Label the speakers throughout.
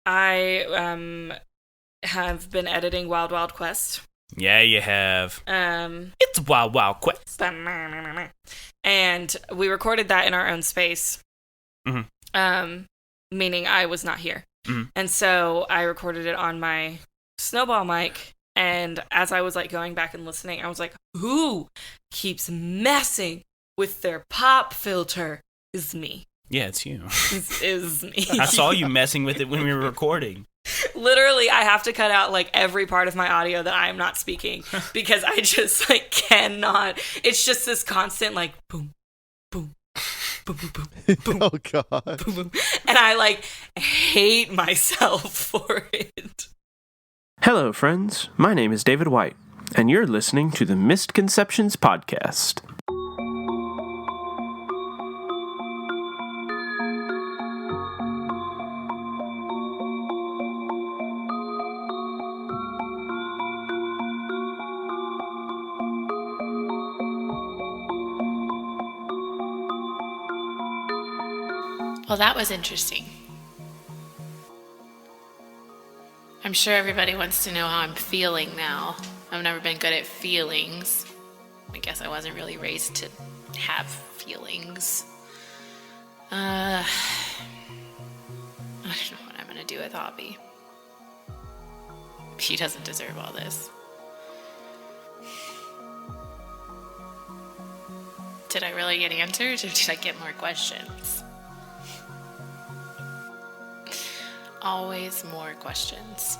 Speaker 1: I have been editing Wild Wild Quest.
Speaker 2: Yeah, you have. It's Wild Wild Quest.
Speaker 1: And we recorded that in our own space.
Speaker 2: Mm-hmm.
Speaker 1: Meaning I was not here.
Speaker 2: Mm-hmm.
Speaker 1: And so I recorded it on my Snowball mic. And as I was like going back and listening, I was like, who keeps messing with their pop filter is me.
Speaker 2: Yeah, it's you.
Speaker 1: Is me.
Speaker 2: I saw you messing with it when we were recording.
Speaker 1: Literally, I have to cut out like every part of my audio that I am not speaking because I just like cannot. It's just this constant like boom, boom, boom, boom, boom, boom.
Speaker 3: Oh god.
Speaker 1: Boom, boom. And I like hate myself for it.
Speaker 4: Hello, friends. My name is David White, and you're listening to the Mistconceptions podcast.
Speaker 5: Well, that was interesting. I'm sure everybody wants to know how I'm feeling now. I've never been good at feelings. I guess I wasn't really raised to have feelings. I don't know what I'm going to do with Javi. He doesn't deserve all this. Did I really get answers, or did I get more questions? Always more questions.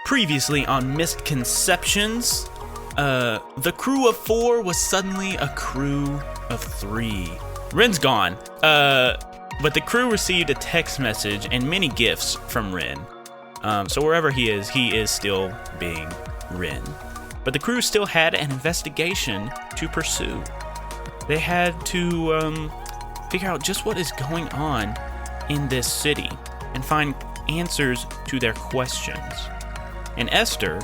Speaker 2: Previously on Mistconceptions, the crew of 4 was suddenly a crew of 3. Ren's gone, but the crew received a text message and many gifts from Ren. So wherever he is still being Ren. But the crew still had an investigation to pursue. They had to figure out just what is going on in this city and find answers to their questions. And Esther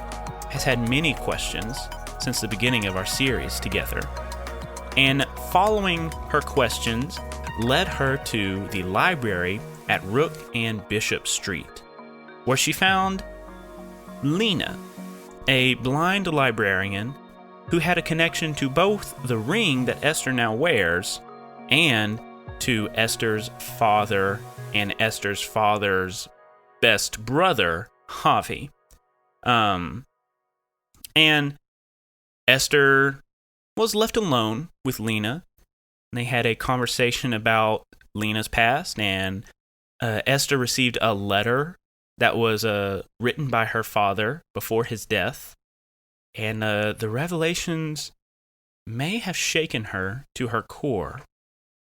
Speaker 2: has had many questions since the beginning of our series together. And following her questions led her to the library at Rook and Bishop Street, where she found Lena, a blind librarian who had a connection to both the ring that Esther now wears and to Esther's father and Esther's father's best brother, Javi. And Esther was left alone with Lena. They had a conversation about Lena's past, and Esther received a letter that was written by her father before his death. And the revelations may have shaken her to her core.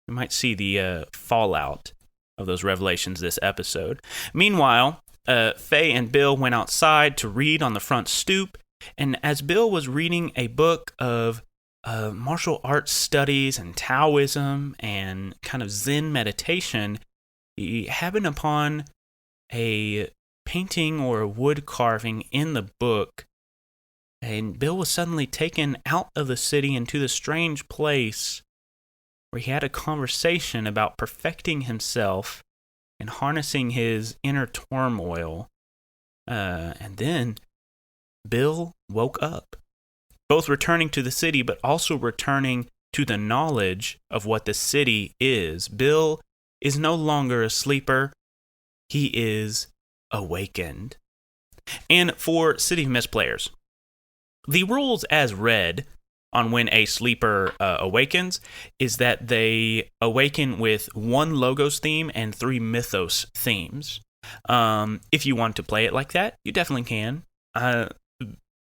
Speaker 2: We might see the fallout of those revelations this episode. Meanwhile, Faye and Bill went outside to read on the front stoop, and as Bill was reading a book of martial arts studies and Taoism and kind of Zen meditation, he happened upon a painting or a wood carving in the book, and Bill was suddenly taken out of the city into the strange place where he had a conversation about perfecting himself and harnessing his inner turmoil. And then Bill woke up, both returning to the city, but also returning to the knowledge of what the city is. Bill is no longer a sleeper. He is awakened. And for City of Mist players, the rules as read on when a sleeper awakens is that they awaken with 1 Logos theme and 3 Mythos themes. If you want to play it like that, you definitely can.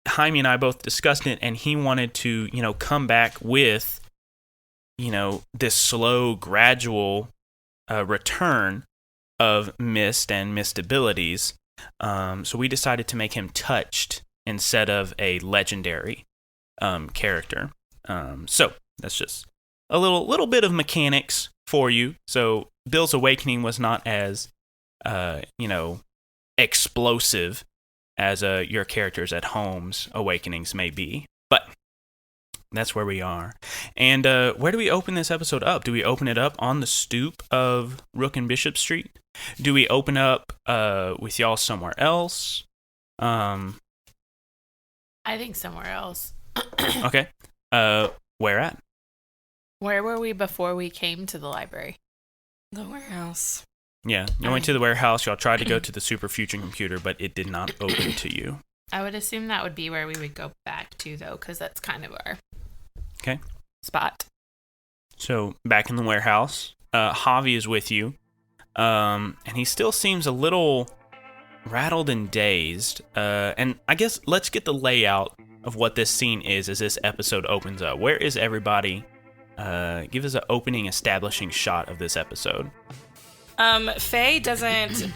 Speaker 2: Jaime and I both discussed it, and he wanted to, come back with, this slow, gradual return of Mist and Mist abilities. So we decided to make him touched instead of a legendary character. So That's just a little bit of mechanics for you. So Bill's awakening was not as, explosive as your characters at home's awakenings may be. But that's where we are. And where do we open this episode up? Do we open it up on the stoop of Rook and Bishop Street? Do we open up with y'all somewhere else?
Speaker 5: I think somewhere else.
Speaker 2: Okay. Where at?
Speaker 5: Where were we before we came to the library?
Speaker 1: The warehouse.
Speaker 2: Yeah, you went to the warehouse. Y'all tried to go to the super future computer, but it did not open to you.
Speaker 5: I would assume that would be where we would go back to, though, because that's kind of our spot.
Speaker 2: So back in the warehouse, Javi is with you, and he still seems a little rattled and dazed. And I guess let's get the layout of what this scene is as this episode opens up. Where is everybody? Give us an opening establishing shot of this episode.
Speaker 1: Faye doesn't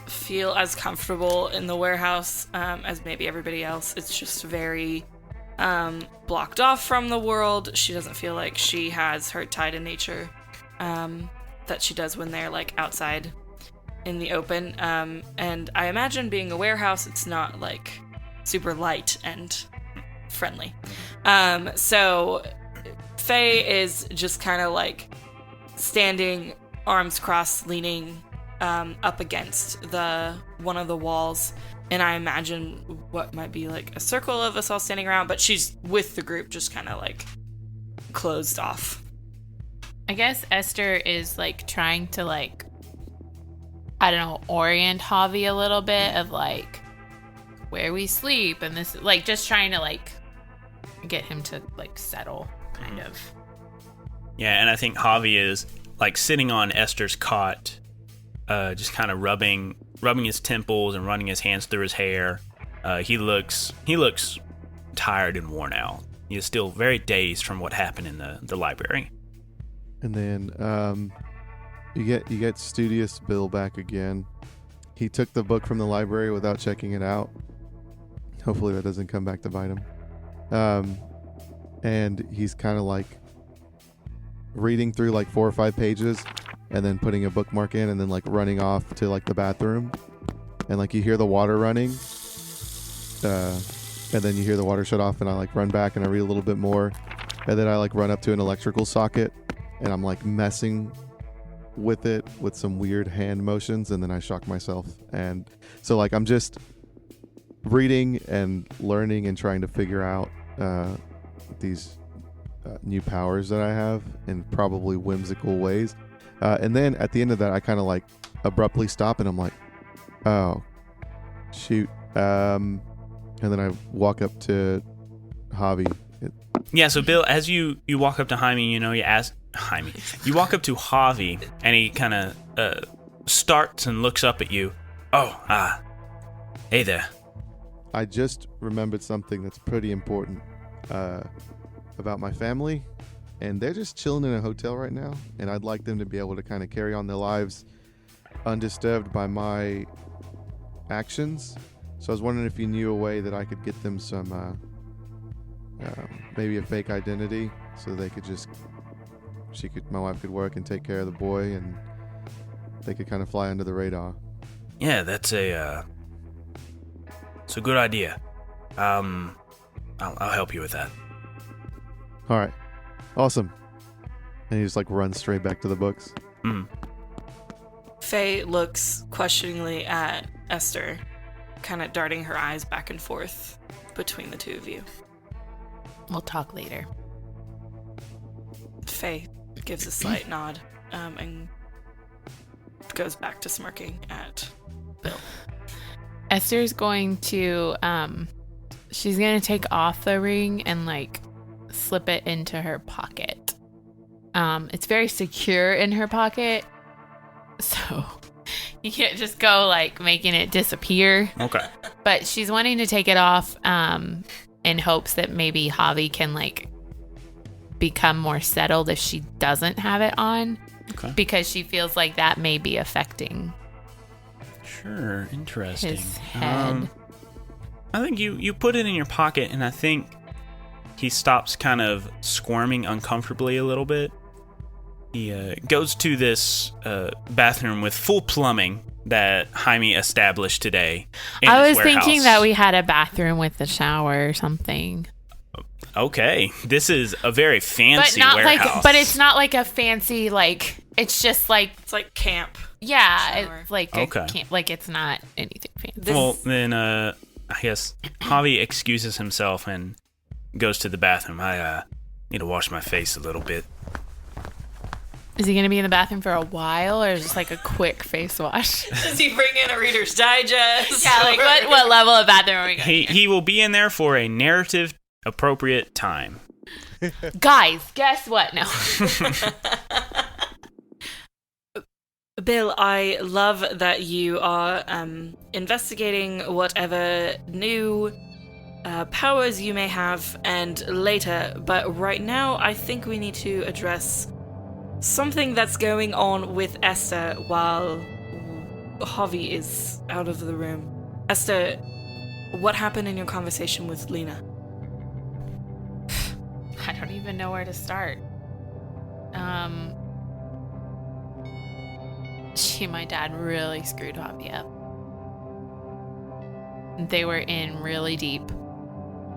Speaker 1: feel as comfortable in the warehouse as maybe everybody else. It's just very blocked off from the world. She doesn't feel like she has her tie to nature that she does when they're like outside in the open. And I imagine being a warehouse, it's not like super light and friendly. So Faye is just kind of like standing, arms crossed, leaning up against one of the walls, and I imagine what might be like a circle of us all standing around, but she's with the group, just kind of like closed off.
Speaker 5: I guess Esther is like trying to like, I don't know, orient Javi a little bit of like where we sleep, and this like just trying to like get him to like settle kind of.
Speaker 2: Yeah, and I think Javi is like sitting on Esther's cot, just kind of rubbing his temples and running his hands through his hair. He looks tired and worn out. He is still very dazed from what happened in the library.
Speaker 3: And then you get studious Bill back again. He took the book from the library without checking it out. Hopefully that doesn't come back to bite him. And he's kind of like reading through like 4 or 5 pages and then putting a bookmark in and then like running off to like the bathroom, and like you hear the water running, and then you hear the water shut off, and I like run back and I read a little bit more, and then I like run up to an electrical socket and I'm like messing with it with some weird hand motions, and then I shock myself. And so like I'm just reading and learning and trying to figure out these new powers that I have in probably whimsical ways. And then at the end of that, I kind of like abruptly stop and I'm like, oh, shoot. And then I walk up to Javi.
Speaker 2: Yeah, so Bill, as you walk up to Jaime, you walk up to Javi, and he kind of starts and looks up at you. Oh, hey there.
Speaker 3: I just remembered something that's pretty important about my family, and they're just chilling in a hotel right now, and I'd like them to be able to kind of carry on their lives undisturbed by my actions. So I was wondering if you knew a way that I could get them some maybe a fake identity, so they could my wife could work and take care of the boy, and they could kind of fly under the radar.
Speaker 2: Yeah, it's a good idea. I'll help you with that.
Speaker 3: All right, awesome. And he just like runs straight back to the books.
Speaker 1: Faye looks questioningly at Esther, kind of darting her eyes back and forth between the two of you.
Speaker 5: We'll talk later.
Speaker 1: Faye gives a slight nod and goes back to smirking at Bill.
Speaker 5: Esther's going to she's going to take off the ring and like slip it into her pocket. It's very secure in her pocket, so you can't just go like making it disappear.
Speaker 2: Okay.
Speaker 5: But she's wanting to take it off in hopes that maybe Javi can like become more settled if she doesn't have it on.
Speaker 2: Okay.
Speaker 5: Because she feels like that may be affecting
Speaker 2: Sure, interesting.
Speaker 5: his head.
Speaker 2: I think you put it in your pocket, and I think he stops kind of squirming uncomfortably a little bit. He goes to this bathroom with full plumbing that Jaime established today.
Speaker 5: I was thinking that we had a bathroom with a shower or something.
Speaker 2: Okay, this is a very fancy
Speaker 5: but not
Speaker 2: warehouse.
Speaker 5: but it's not like a fancy it's just like
Speaker 1: It's like camp.
Speaker 5: Yeah,
Speaker 1: shower.
Speaker 5: it's like a camp, like it's not anything fancy.
Speaker 2: Well, then I guess Javi excuses himself and goes to the bathroom. I need to wash my face a little bit.
Speaker 5: Is he going to be in the bathroom for a while, or is it just like a quick face wash?
Speaker 1: Does he bring in a Reader's Digest?
Speaker 5: Yeah, like what level of bathroom are we going?
Speaker 2: He will be in there for a narrative appropriate time.
Speaker 5: Guys, guess what? No.
Speaker 1: Bill, I love that you are investigating whatever new powers you may have and later, but right now I think we need to address something that's going on with Esther while Javi is out of the room. Esther, what happened in your conversation with Lena?
Speaker 5: I don't even know where to start. She and my dad really screwed Javi up. They were in really deep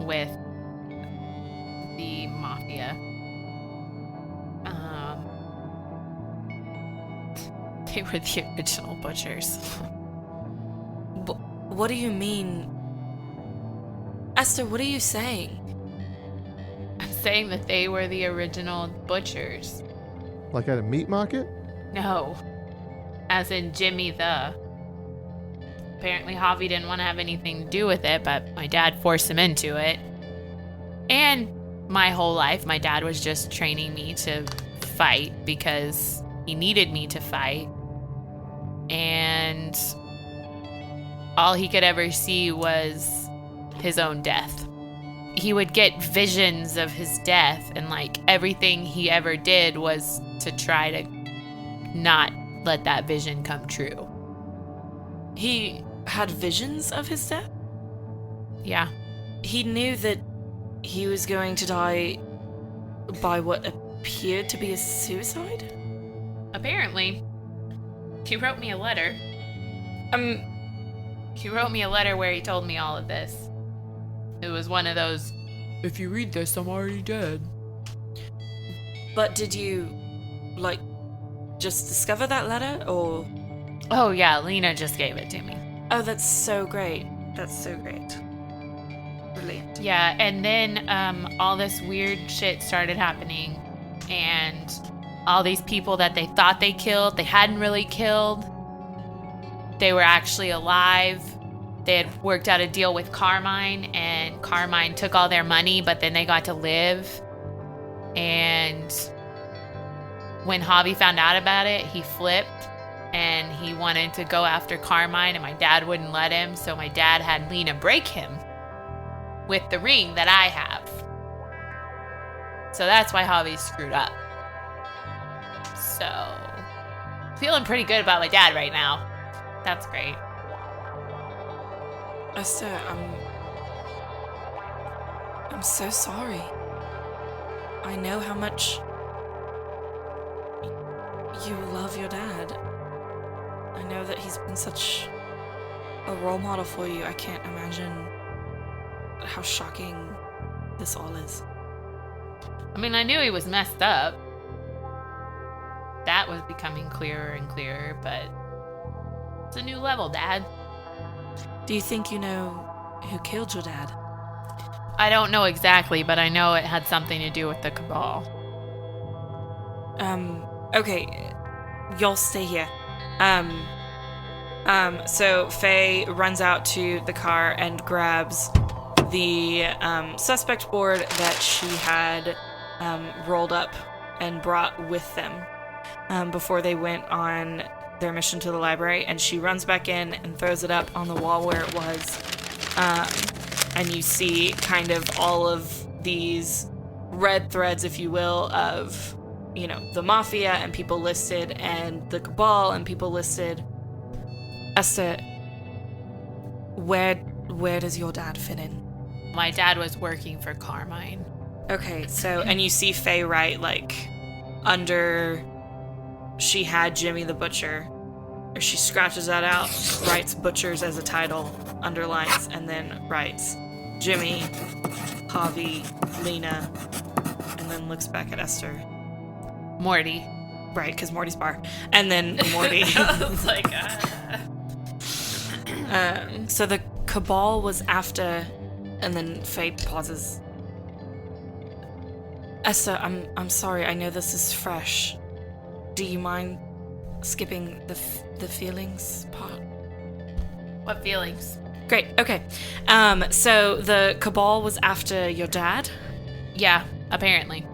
Speaker 5: with the mafia. They were the original butchers.
Speaker 1: What do you mean? Esther, what are you saying?
Speaker 5: I'm saying that they were the original butchers.
Speaker 3: Like at a meat market?
Speaker 5: No. As in Jimmy the. Apparently Javi didn't want to have anything to do with it, but my dad forced him into it. And my whole life, my dad was just training me to fight because he needed me to fight. And all he could ever see was his own death. He would get visions of his death, and like everything he ever did was to try to not let that vision come true.
Speaker 1: He had visions of his death?
Speaker 5: Yeah.
Speaker 1: He knew that he was going to die by what appeared to be a suicide?
Speaker 5: Apparently. He wrote me a letter. He wrote me a letter where he told me all of this. It was one of those, if you read this, I'm already dead.
Speaker 1: But did you, just discover that letter, or?
Speaker 5: Oh yeah, Lena just gave it to me.
Speaker 1: Oh, that's so great. That's so great. Brilliant.
Speaker 5: Yeah, and then all this weird shit started happening, and all these people that they thought they killed, they hadn't really killed. They were actually alive. They had worked out a deal with Carmine, and Carmine took all their money, but then they got to live. And when Javi found out about it, he flipped, and he wanted to go after Carmine, and my dad wouldn't let him, so my dad had Lena break him with the ring that I have. So that's why Javi screwed up. So, feeling pretty good about my dad right now. That's great.
Speaker 1: Esther, I'm so sorry. I know how much you love your dad. I know that he's been such a role model for you. I can't imagine how shocking this all is.
Speaker 5: I mean, I knew he was messed up. That was becoming clearer and clearer, but it's a new level, Dad.
Speaker 1: Do you think you know who killed your dad?
Speaker 5: I don't know exactly, but I know it had something to do with the Cabal.
Speaker 1: Okay. Y'all stay here. So Faye runs out to the car and grabs the suspect board that she had rolled up and brought with them before they went on their mission to the library, and she runs back in and throws it up on the wall where it was, and you see kind of all of these red threads, if you will, of, the Mafia and people listed, and the Cabal and people listed. Esther, where does your dad fit in?
Speaker 5: My dad was working for Carmine.
Speaker 1: Okay, so, and you see Faye write, like, under she had Jimmy the Butcher, or she scratches that out, writes Butchers as a title, underlines, and then writes Jimmy, Javi, Lena, and then looks back at Esther.
Speaker 5: Morty.
Speaker 1: Right, because Morty's bar. And then Morty.
Speaker 5: I was like,
Speaker 1: So the cabal was after, and then Faye pauses. Esther, I'm sorry. I know this is fresh. Do you mind skipping the feelings part?
Speaker 5: What feelings?
Speaker 1: Great. Okay. So the cabal was after your dad?
Speaker 5: Yeah, apparently.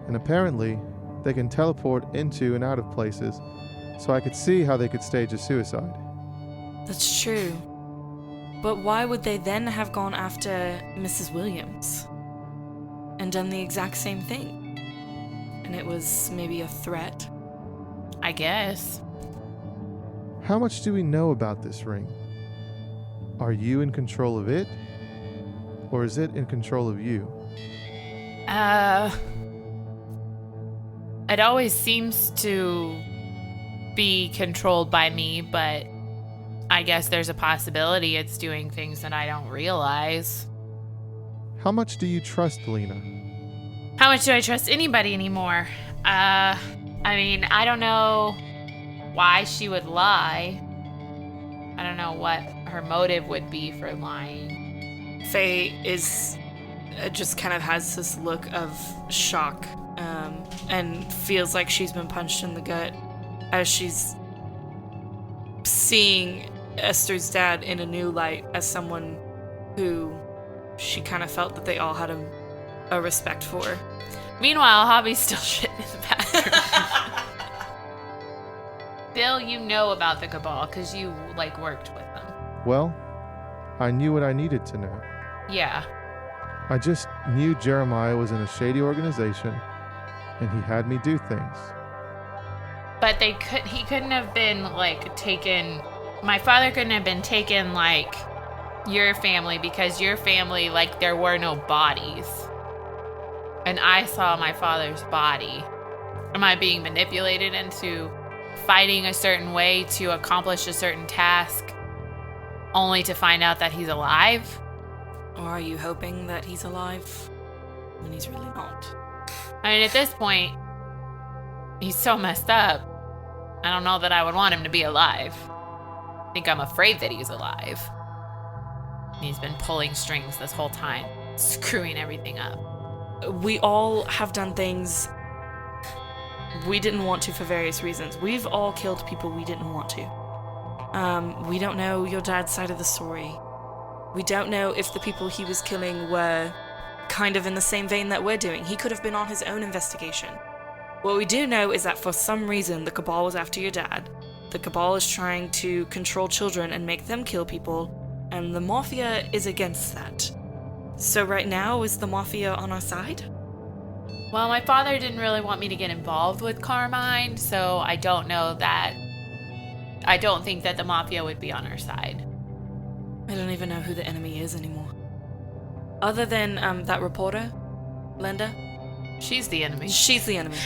Speaker 3: And apparently, they can teleport into and out of places, so I could see how they could stage a suicide.
Speaker 1: That's true. But why would they then have gone after Mrs. Williams and done the exact same thing? And it was maybe a threat?
Speaker 5: I guess.
Speaker 3: How much do we know about this ring? Are you in control of it? Or is it in control of you?
Speaker 5: It always seems to be controlled by me, but I guess there's a possibility it's doing things that I don't realize.
Speaker 3: How much do you trust Lena?
Speaker 5: How much do I trust anybody anymore? I mean, I don't know why she would lie. I don't know what her motive would be for lying.
Speaker 1: Faye just kind of has this look of shock, and feels like she's been punched in the gut as she's seeing Esther's dad in a new light as someone who she kind of felt that they all had a respect for.
Speaker 5: Meanwhile, Javi's still shitting in the bathroom. Bill, you know about the cabal because you, worked with them.
Speaker 3: Well, I knew what I needed to know.
Speaker 5: Yeah.
Speaker 3: I just knew Jeremiah was in a shady organization, and he had me do things.
Speaker 5: But he couldn't have been, taken... My father couldn't have been taken, your family, because your family, there were no bodies. And I saw my father's body. Am I being manipulated into fighting a certain way to accomplish a certain task only to find out that he's alive?
Speaker 1: Or are you hoping that he's alive when he's really not?
Speaker 5: I mean, at this point, he's so messed up. I don't know that I would want him to be alive. I think I'm afraid that he's alive. He's been pulling strings this whole time, screwing everything up.
Speaker 1: We all have done things we didn't want to for various reasons. We've all killed people we didn't want to. We don't know your dad's side of the story. We don't know if the people he was killing were kind of in the same vein that we're doing. He could have been on his own investigation. What we do know is that for some reason the cabal was after your dad. The cabal is trying to control children and make them kill people, and the mafia is against that. So right now, is the mafia on our side?
Speaker 5: Well, my father didn't really want me to get involved with Carmine, so I don't think that the mafia would be on our side.
Speaker 1: I don't even know who the enemy is anymore. Other than that reporter, Linda?
Speaker 5: She's the enemy.
Speaker 1: She's the enemy.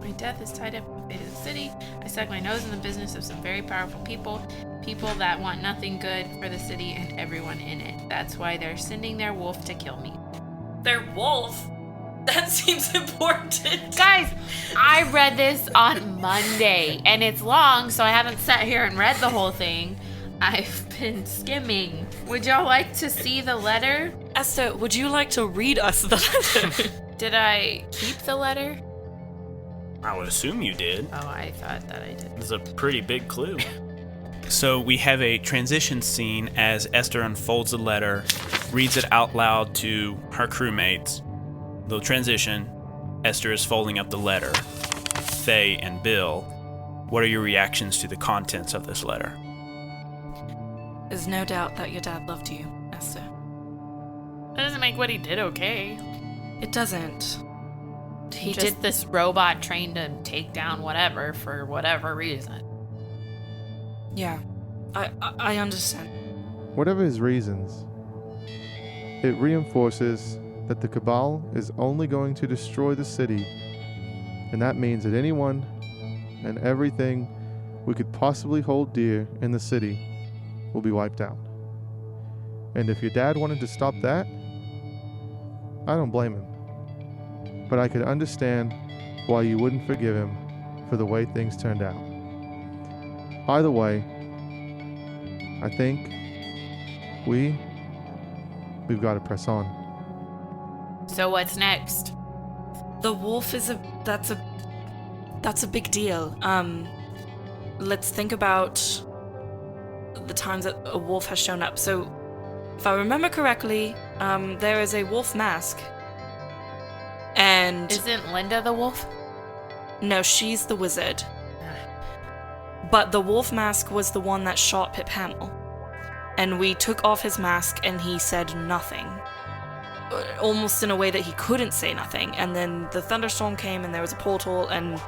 Speaker 5: My death is tied up with the fate of the city. I stuck my nose in the business of some very powerful people that want nothing good for the city and everyone in it. That's why they're sending their wolf to kill me.
Speaker 1: Their wolf? That seems important.
Speaker 5: Guys, I read this on Monday, and it's long, so I haven't sat here and read the whole thing. I've been skimming. Would y'all like to see the letter?
Speaker 1: Esther, would you like to read us the letter?
Speaker 5: Did I keep the letter?
Speaker 2: I would assume you did.
Speaker 5: Oh, I thought that I did.
Speaker 2: It's a pretty big clue. So we have a transition scene as Esther unfolds the letter, reads it out loud to her crewmates. The transition, Esther is folding up the letter. Faye and Bill, what are your reactions to the contents of this letter?
Speaker 1: There's no doubt that your dad loved you, Esther.
Speaker 5: That doesn't make what he did okay.
Speaker 1: It doesn't.
Speaker 5: He did this robot trained to take down whatever for whatever reason.
Speaker 1: Yeah, I understand.
Speaker 3: Whatever his reasons, it reinforces that the Cabal is only going to destroy the city, and that means that anyone and everything we could possibly hold dear in the city will be wiped out. And if your dad wanted to stop that, I don't blame him. But I could understand why you wouldn't forgive him for the way things turned out. Either way, I think we've got to press on.
Speaker 5: So what's next?
Speaker 1: The wolf is that's a big deal. Let's think about the times that a wolf has shown up. So, if I remember correctly, there is a wolf mask. And
Speaker 5: Isn't Linda the wolf?
Speaker 1: no, she's the wizard. But the wolf mask was the one that shot Pip Hamill. And we took off his mask and he said nothing. Almost in a way that he couldn't say nothing. And then the thunderstorm came and there was a portal and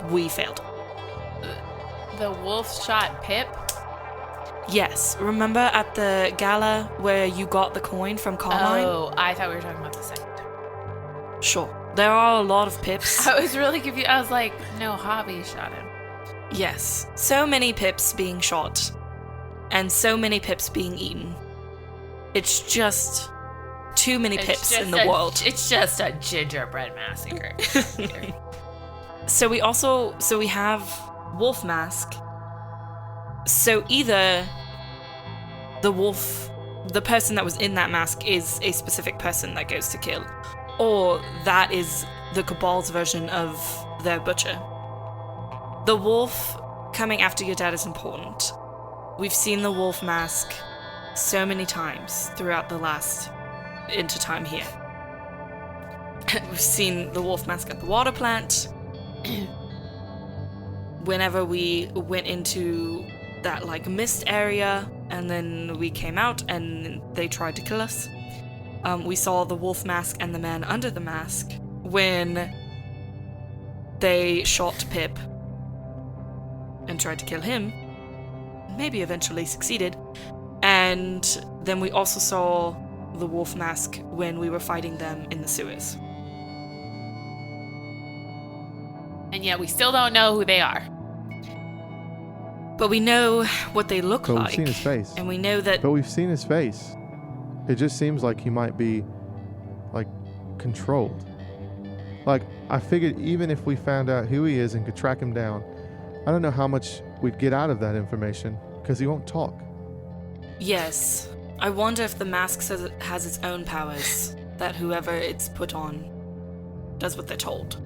Speaker 1: we failed.
Speaker 5: The wolf shot Pip?
Speaker 1: Yes. Remember at the gala where you got the coin from Carmine?
Speaker 5: Oh, I thought we were talking about the second.
Speaker 1: Sure. There are a lot of Pips.
Speaker 5: I was really confused. I was like, no, Javi shot him.
Speaker 1: Yes. So many Pips being shot. And so many Pips being eaten. It's just too many Pips in the world.
Speaker 5: It's just a gingerbread massacre.
Speaker 1: So we have wolf mask. So either the person that was in that mask is a specific person that goes to kill, or that is the Cabal's version of their butcher. The wolf coming after your dad is important. We've seen the wolf mask so many times throughout the last intertime here. We've seen the wolf mask at the water plant. Whenever we went into that mist area and then we came out and they tried to kill us. We saw the wolf mask and the man under the mask when they shot Pip and tried to kill him. Maybe eventually succeeded. And then we also saw the wolf mask when we were fighting them in the sewers.
Speaker 5: And yet we still don't know who they are.
Speaker 1: But we know what they look
Speaker 3: But
Speaker 1: like.
Speaker 3: we've seen his face.
Speaker 1: And we know that
Speaker 3: But we've seen his face. It just seems like he might be, controlled. I figured even if we found out who he is and could track him down, I don't know how much we'd get out of that information, because he won't talk.
Speaker 1: yes. I wonder if the mask says it has its own powers, that whoever it's put on does what they're told.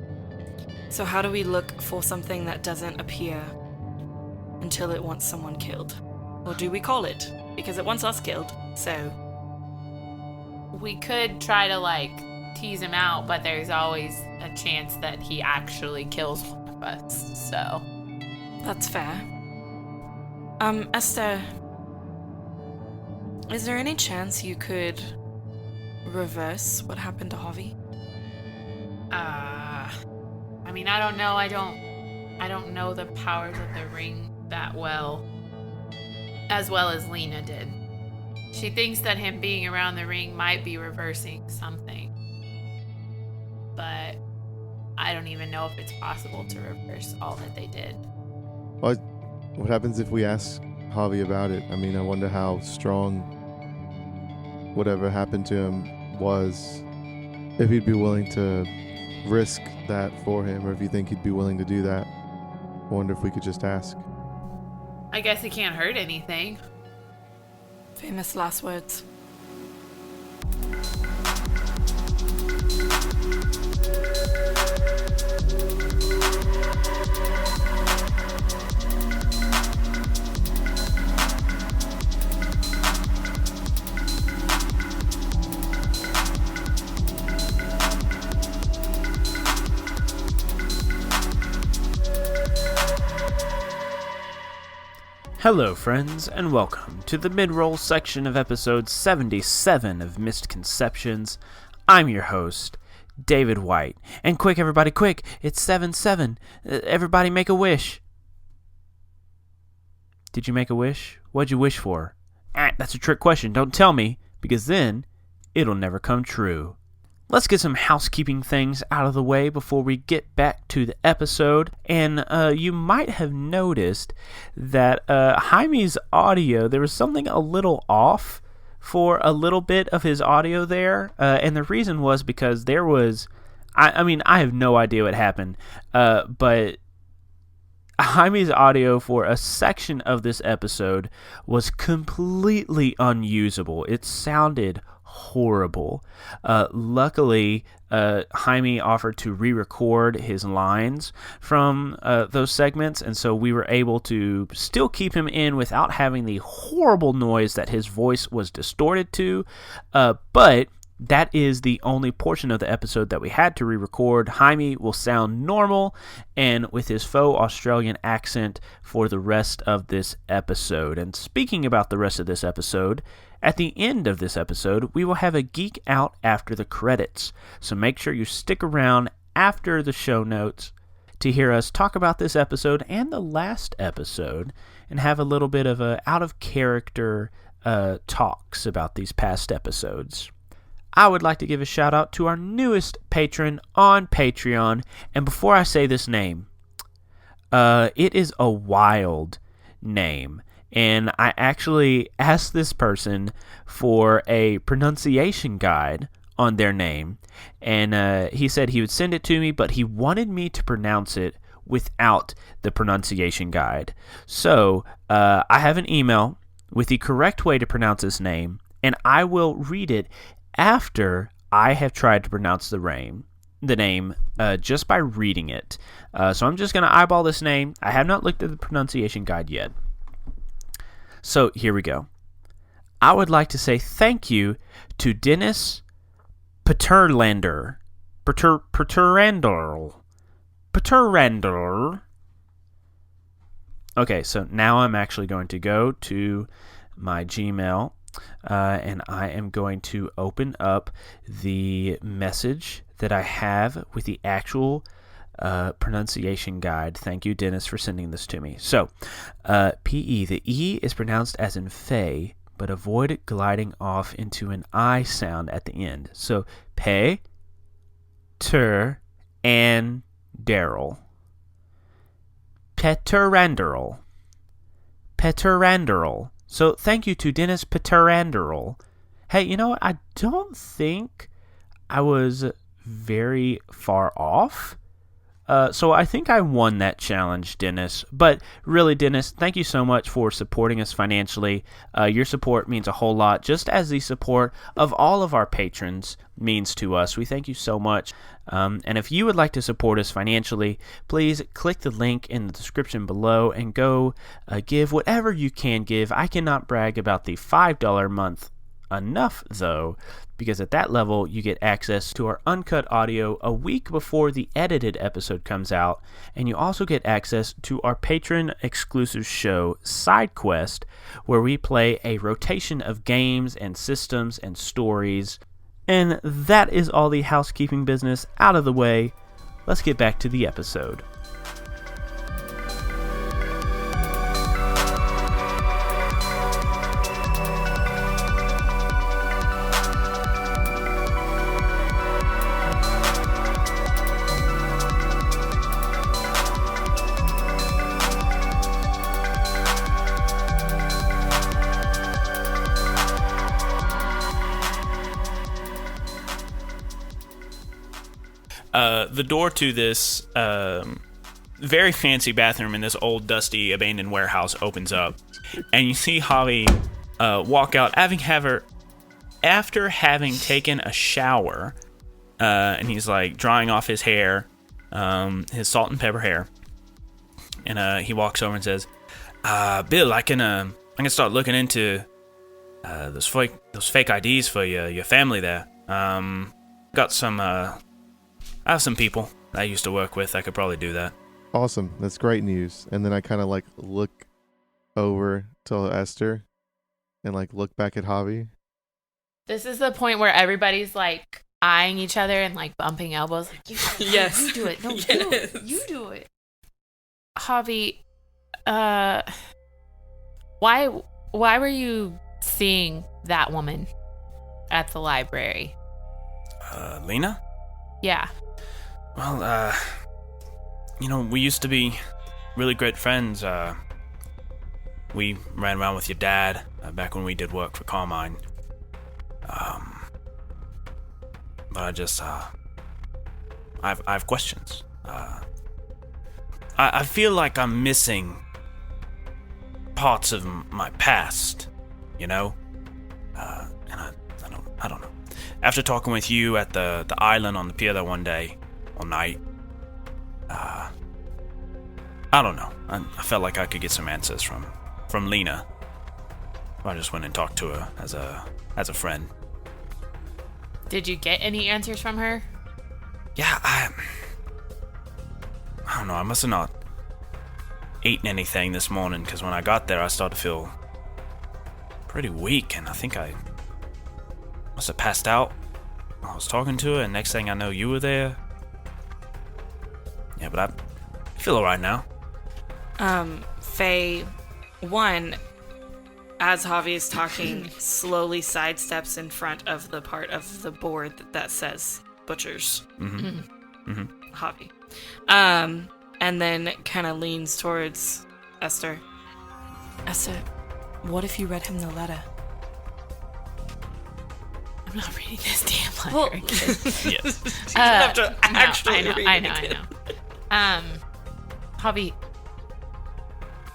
Speaker 1: So how do we look for something that doesn't appear until it wants someone killed? Or do we call it? Because it wants us killed, so...
Speaker 5: We could try to tease him out, but there's always a chance that he actually kills one of us, so...
Speaker 1: That's fair. Esther, is there any chance you could reverse what happened to Javi?
Speaker 5: I mean, I don't know. I don't know the powers of the ring that well as Lena did. She thinks that him being around the ring might be reversing something. But I don't even know if it's possible to reverse all that they did.
Speaker 3: Well, what happens if we ask Javi about it? I mean, I wonder how strong whatever happened to him was. If he'd be willing to risk that for him, or if you think he'd be willing to do that. I wonder if we could just ask.
Speaker 5: I guess it can't hurt anything.
Speaker 1: Famous last words.
Speaker 4: Hello, friends, and welcome to the mid-roll section of episode 77 of Mistconceptions. I'm your host, David White. And quick, everybody, quick, it's 7-7. Everybody make a wish. Did you make a wish? What'd you wish for? That's a trick question. Don't tell me, because then it'll never come true. Let's get some housekeeping things out of the way before we get back to the episode. And you might have noticed that Jaime's audio, there was something a little off for a little bit of his audio there. And the reason was because there was, I mean, I have no idea what happened, but Jaime's audio for a section of this episode was completely unusable. It sounded horrible. Luckily, Jaime offered to re-record his lines from those segments, and so we were able to still keep him in without having the horrible noise that his voice was distorted to, but that is the only portion of the episode that we had to re-record. Jaime will sound normal and with his faux Australian accent for the rest of this episode. And speaking about the rest of this episode, at the end of this episode, we will have a geek out after the credits. So make sure you stick around after the show notes to hear us talk about this episode and the last episode and have a little bit of a out-of-character talks about these past episodes. I would like to give a shout out to our newest patron on Patreon. And before I say this name, it is a wild name. And I actually asked this person for a pronunciation guide on their name. And he said he would send it to me, but he wanted me to pronounce it without the pronunciation guide. So I have an email with the correct way to pronounce his name, and I will read it after I have tried to pronounce the name just by reading it. So I'm just going to eyeball this name. I have not looked at the pronunciation guide yet. So here we go. I would like to say thank you to Dennis Peterlander. Peterlander. Okay, so now I'm actually going to go to my Gmail. And I am going to open up the message that I have with the actual pronunciation guide. Thank you, Dennis, for sending this to me. So, P-E, the E is pronounced as in Faye, but avoid it gliding off into an I sound at the end. So, Pe, Ter, and Darrell. Peteranderl. So thank you to Dennis Peteranderl. Hey, you know what? I don't think I was very far off. So I think I won that challenge, Dennis. But really, Dennis, thank you so much for supporting us financially. Your support means a whole lot, just as the support of all of our patrons means to us. We thank you so much. And if you would like to support us financially, please click the link in the description below and go give whatever you can give. I cannot brag about the $5 a month enough, though, because at that level you get access to our uncut audio a week before the edited episode comes out, and you also get access to our patron exclusive show Side Quest, where we play a rotation of games and systems and stories. And that is all the housekeeping business out of the way. Let's get back to the episode.
Speaker 2: The door to this very fancy bathroom in this old, dusty, abandoned warehouse opens up, and you see Javi walk out after having taken a shower, and he's like drying off his hair, his salt and pepper hair, and he walks over and says, "Bill, I can start looking into those fake IDs for your family there. Got some." I have some people I used to work with. I could probably do that."
Speaker 3: Awesome. That's great news. And then I kind of like look over to Esther and like look back at Javi.
Speaker 5: This is the point where everybody's like eyeing each other and like bumping elbows. Like,
Speaker 1: Yes.
Speaker 5: You do it. No,
Speaker 1: Yes.
Speaker 5: you do it. Javi, why were you seeing that woman? at the library.
Speaker 2: Lena?
Speaker 5: Yeah.
Speaker 2: Well, we used to be really great friends. We ran around with your dad back when we did work for Carmine. But I just, I have questions. I feel like I'm missing parts of my past, and I don't know. After talking with you at the island on the pier that one night, I don't know. I felt like I could get some answers from Lena. I just went and talked to her as a friend.
Speaker 5: Did you get any answers from her?
Speaker 2: Yeah, I don't know. I must have not eaten anything this morning, because when I got there, I started to feel pretty weak, and I think I must have passed out while I was talking to her, and next thing I know, you were there. Yeah, but I feel alright now.
Speaker 1: Faye, one, as Javi is talking, slowly sidesteps in front of the part of the board that says butchers. Javi. And then kind of leans towards Esther. Esther, what if you read him the letter?
Speaker 5: I'm not reading this damn letter.
Speaker 1: Well,
Speaker 2: Yes.
Speaker 1: you have to actually read
Speaker 5: I
Speaker 1: it.
Speaker 5: know. Javi,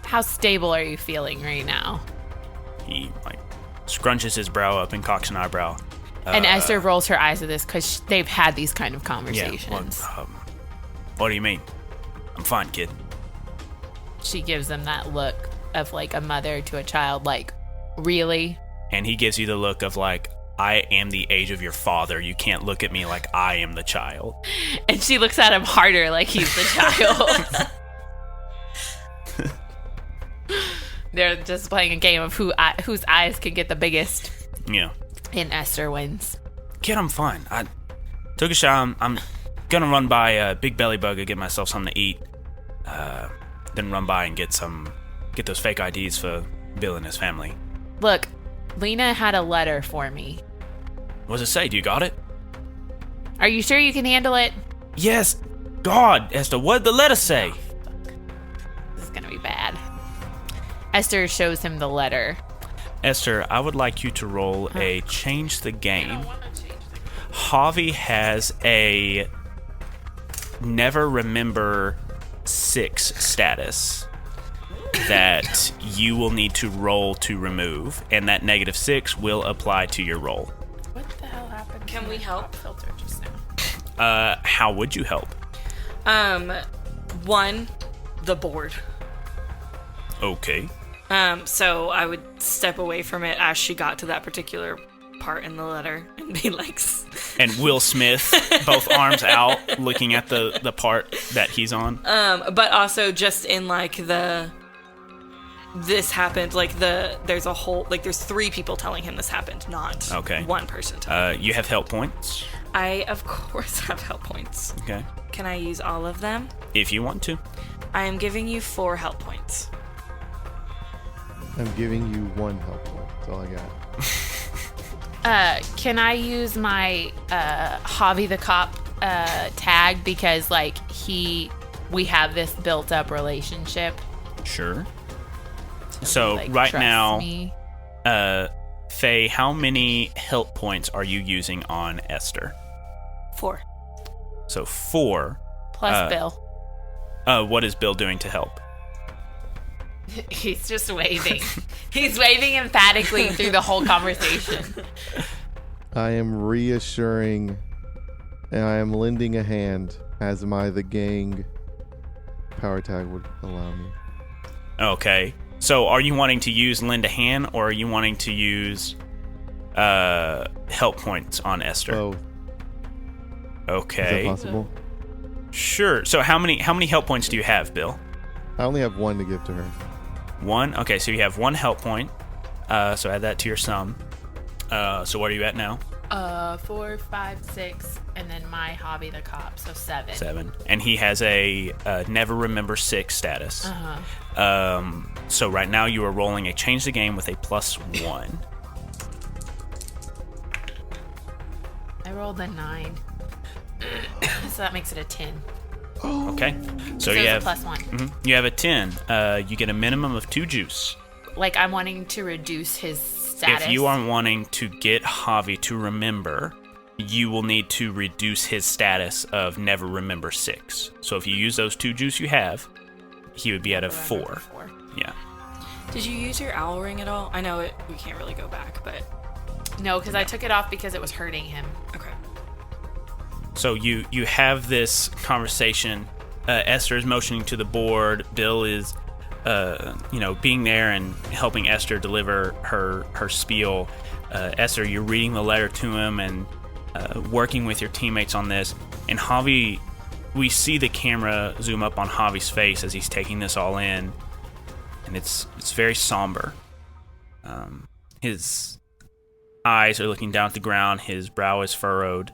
Speaker 5: how stable are you feeling right now?
Speaker 2: He, scrunches his brow up and cocks an eyebrow.
Speaker 5: And Esther rolls her eyes at this because they've had these kind of conversations.
Speaker 2: Yeah, what do you mean? I'm fine, kid.
Speaker 5: She gives them that look of like a mother to a child, like, really?
Speaker 2: And he gives you the look of I am the age of your father. You can't look at me like I am the child.
Speaker 5: And she looks at him harder like he's the child. They're just playing a game of whose eyes can get the biggest.
Speaker 2: Yeah.
Speaker 5: And Esther wins.
Speaker 2: Kid, I'm fine. I took a shower. I'm gonna run by Big Belly Bugger, get myself something to eat. Then run by and get those fake IDs for Bill and his family.
Speaker 5: Look, Lena had a letter for me.
Speaker 2: What does it say? Do you got it?
Speaker 5: Are you sure you can handle it?
Speaker 2: Yes. God, Esther, what did the letter say?
Speaker 5: This is gonna be bad. Esther shows him the letter.
Speaker 2: Esther, I would like you to roll a change the game. Javi has a never remember 6 status that you will need to roll to remove, and that -6 will apply to your roll.
Speaker 5: What the hell happened?
Speaker 1: Can we help?
Speaker 5: Filter just now.
Speaker 2: How would you help?
Speaker 1: One, the board.
Speaker 2: Okay.
Speaker 1: So I would step away from it as she got to that particular part in the letter and be like...
Speaker 2: And Will Smith, both arms out, looking at the part that he's on.
Speaker 1: But also just in this happened, there's a whole, there's 3 people telling him this happened, not one person telling him.
Speaker 2: You have help points.
Speaker 1: I, of course, have help points.
Speaker 2: Okay.
Speaker 1: Can I use all of them?
Speaker 2: If you want to.
Speaker 1: I am giving you 4 help points.
Speaker 3: I'm giving you 1 help point. That's all I got.
Speaker 5: Can I use my Javi the cop tag because we have this built up relationship?
Speaker 2: Sure. So
Speaker 5: Like,
Speaker 2: right
Speaker 5: trust
Speaker 2: now,
Speaker 5: me.
Speaker 2: Faye, how many help points are you using on Esther?
Speaker 1: 4.
Speaker 2: So 4.
Speaker 5: Plus Bill.
Speaker 2: What is Bill doing to help?
Speaker 5: He's just waving. He's waving emphatically through the whole conversation.
Speaker 3: I am reassuring, and I am lending a hand as the gang power tag would allow me.
Speaker 2: Okay. So are you wanting to use lend a hand, or are you wanting to use help points on Esther?
Speaker 3: Both.
Speaker 2: Okay.
Speaker 3: Is that possible?
Speaker 2: Sure. So how many help points do you have, Bill?
Speaker 3: I only have 1 to give to her.
Speaker 2: 1? Okay, so you have 1 help point. So add that to your sum. So what are you at now?
Speaker 5: 4, 5, 6, and then my Javi the cop, so 7.
Speaker 2: 7. And he has a never remember 6 status. So right now you are rolling a change the game with a +1.
Speaker 5: I rolled a 9. So that makes it a 10.
Speaker 2: Okay. So
Speaker 5: it's
Speaker 2: you
Speaker 5: a
Speaker 2: have
Speaker 5: +1.
Speaker 2: You have a 10. You get a minimum of 2 juice.
Speaker 5: Like, I'm wanting to reduce his status.
Speaker 2: If you are wanting to get Javi to remember, you will need to reduce his status of never remember 6. So if you use those 2 juice you have, he would be at a 4. Yeah.
Speaker 1: Did you use your owl ring at all? I know we can't really go back, but...
Speaker 5: No, because I took it off because it was hurting him.
Speaker 1: Okay.
Speaker 2: So you have this conversation. Esther is motioning to the board. Bill is, being there and helping Esther deliver her spiel. Esther, you're reading the letter to him and working with your teammates on this. And Javi, we see the camera zoom up on Javi's face as he's taking this all in, and it's very somber. His eyes are looking down at the ground. His brow is furrowed.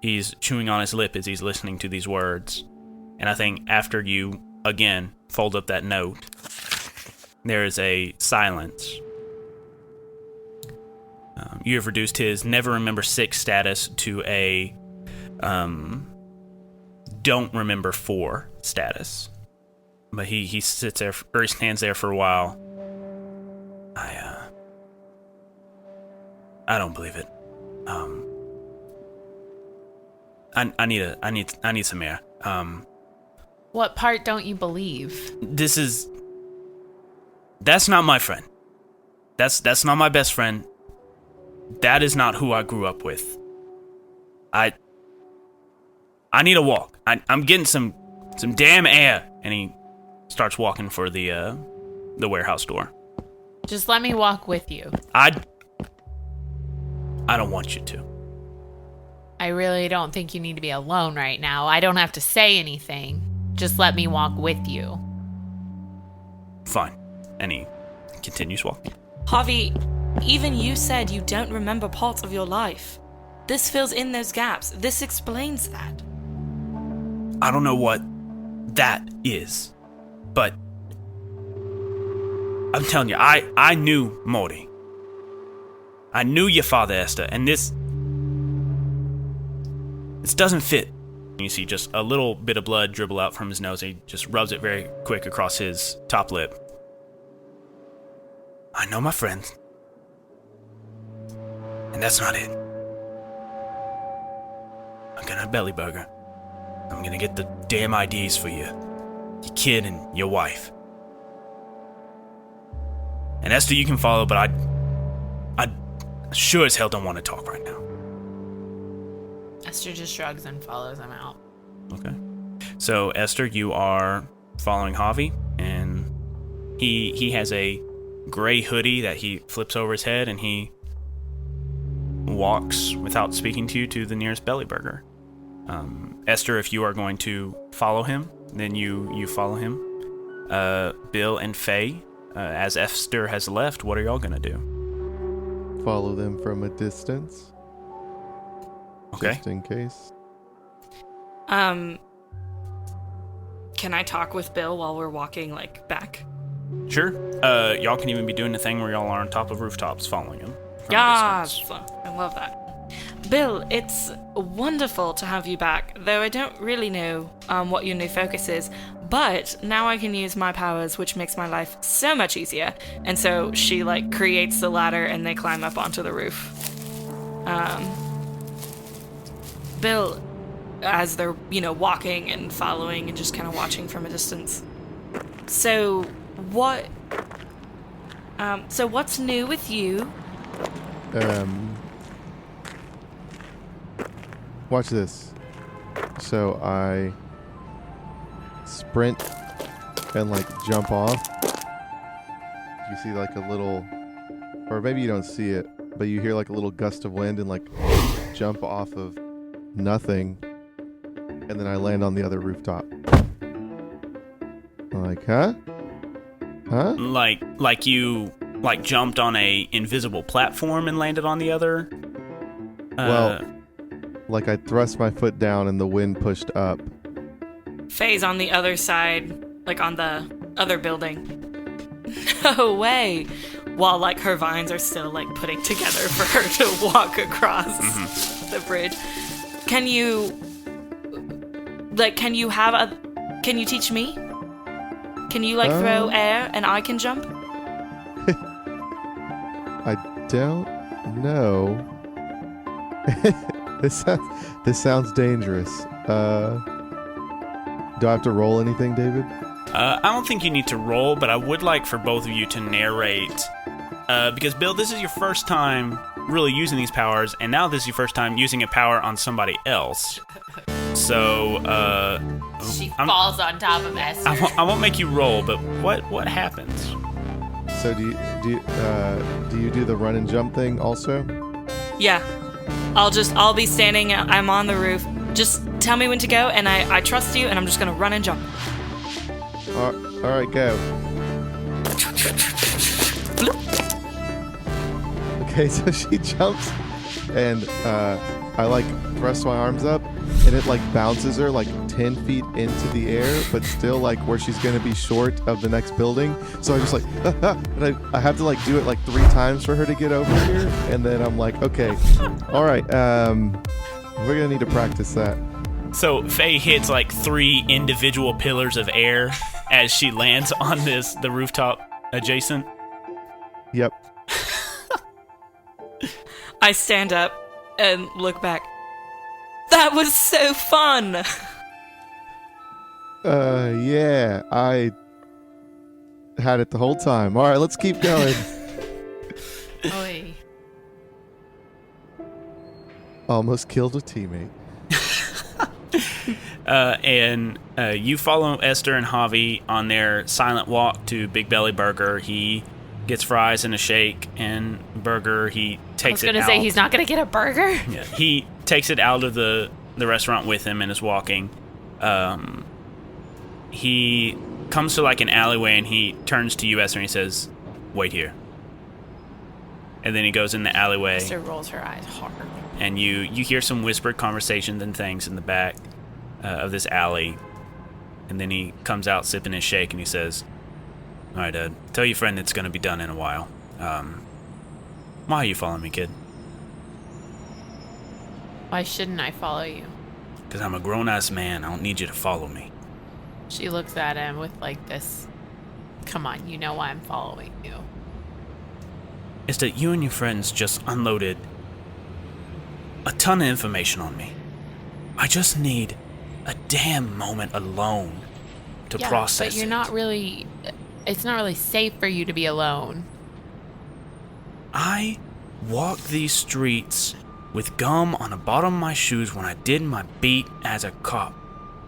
Speaker 2: He's chewing on his lip as he's listening to these words. And I think after you, again, fold up that note, there is a silence. You have reduced his never remember 6 status to a don't remember 4 status. But he sits there, or he stands there for a while. I don't believe it. I need some air.
Speaker 5: What part don't you believe?
Speaker 2: That's not my friend. That's not my best friend. That is not who I grew up with. I need a walk. I'm getting some damn air. And he starts walking for the warehouse door.
Speaker 5: Just let me walk with you.
Speaker 2: I don't want you to.
Speaker 5: I really don't think you need to be alone right now. I don't have to say anything. Just let me walk with you.
Speaker 2: Fine. And he continues walking.
Speaker 1: Javi, even you said you don't remember parts of your life. This fills in those gaps. This explains that.
Speaker 2: I don't know what that is, but I'm telling you, I knew Morty. I knew your father, Esther, and this doesn't fit. You see just a little bit of blood dribble out from his nose, and he just rubs it very quick across his top lip. I know my friends, and that's not it. I'm gonna have a belly burger. I'm gonna get the damn IDs for you, your kid and your wife. And Esther, you can follow, but I sure as hell don't want to talk right now.
Speaker 5: Esther just shrugs and follows him out.
Speaker 2: Okay. So, Esther, you are following Javi, and he has a gray hoodie that he flips over his head, and he walks without speaking to you to the nearest belly burger. Esther, if you are going to follow him, then you follow him. Bill and Faye, as Esther has left, what are y'all going to do?
Speaker 3: Follow them from a distance.
Speaker 2: Okay.
Speaker 3: Just in case.
Speaker 1: Can I talk with Bill while we're walking, back?
Speaker 2: Sure. Y'all can even be doing the thing where y'all are on top of rooftops following him.
Speaker 1: Yes! I love that. Bill, it's wonderful to have you back, though I don't really know what your new focus is, but now I can use my powers, which makes my life so much easier. And so she, creates the ladder, and they climb up onto the roof. Bill, as they're, walking and following and just kind of watching from a distance. So what's new with you?
Speaker 3: Watch this. So I sprint and jump off. You see a little, or maybe you don't see it, but you hear a little gust of wind and jump off of nothing, and then I land on the other rooftop. I'm huh?
Speaker 2: Like you jumped on a invisible platform and landed on the other?
Speaker 3: I thrust my foot down and the wind pushed up.
Speaker 1: Faye's on the other side, on the other building. No way. while like her vines are still like putting together for her to walk across the bridge. Can you teach me? Can you like throw air and I can jump?
Speaker 3: I don't know. This sounds dangerous. Do I have to roll anything, David?
Speaker 2: I don't think you need to roll, but I would like for both of you to narrate. Because, Bill, this is your first time really using these powers, and now this is your first time using a power on somebody else. So,
Speaker 5: She falls on top of Esther.
Speaker 2: I won't make you roll, but what happens?
Speaker 3: So do you do the run and jump thing also?
Speaker 1: Yeah. I'll be standing, I'm on the roof. Just tell me when to go, and I trust you, and I'm just gonna run and jump.
Speaker 3: All right, go. Okay, so she jumps, and I like thrust my arms up, and it like bounces her like 10 feet into the air, but still like where she's gonna be short of the next building. So I just like, and I have to like do it like 3 times for her to get over here, and then I'm like, okay, all right, we're gonna need to practice that.
Speaker 2: So Faye hits like 3 individual pillars of air as she lands on the rooftop adjacent.
Speaker 3: Yep.
Speaker 1: I stand up and look back. That was so fun!
Speaker 3: Yeah, I had it the whole time. All right, let's keep going.
Speaker 5: Oy.
Speaker 3: Almost killed a teammate.
Speaker 2: And you follow Esther and Javi on their silent walk to Big Belly Burger. He gets fries and a shake, and Burger, he takes it out.
Speaker 5: I was going to say, he's not going to get a burger?
Speaker 2: Yeah, he takes it out of the restaurant with him and is walking. He comes to like an alleyway, and he turns to you, Esther, and he says, "Wait here." And then he goes in the alleyway.
Speaker 5: Esther rolls her eyes hard.
Speaker 2: And you hear some whispered conversations and things in the back of this alley. And then he comes out sipping his shake, and he says, "All right, Dad, tell your friend it's going to be done in a while. Why are you following me, kid?"
Speaker 5: Why shouldn't I follow you?
Speaker 2: "Because I'm a grown-ass man. I don't need you to follow me."
Speaker 5: She looks at him with like this, "Come on, you know why I'm following you."
Speaker 2: "It's that you and your friends just unloaded a ton of information on me. I just need a damn moment alone to process
Speaker 5: but you're
Speaker 2: it."
Speaker 5: not really... It's not really safe for you to be alone.
Speaker 2: "I walked these streets with gum on the bottom of my shoes when I did my beat as a cop.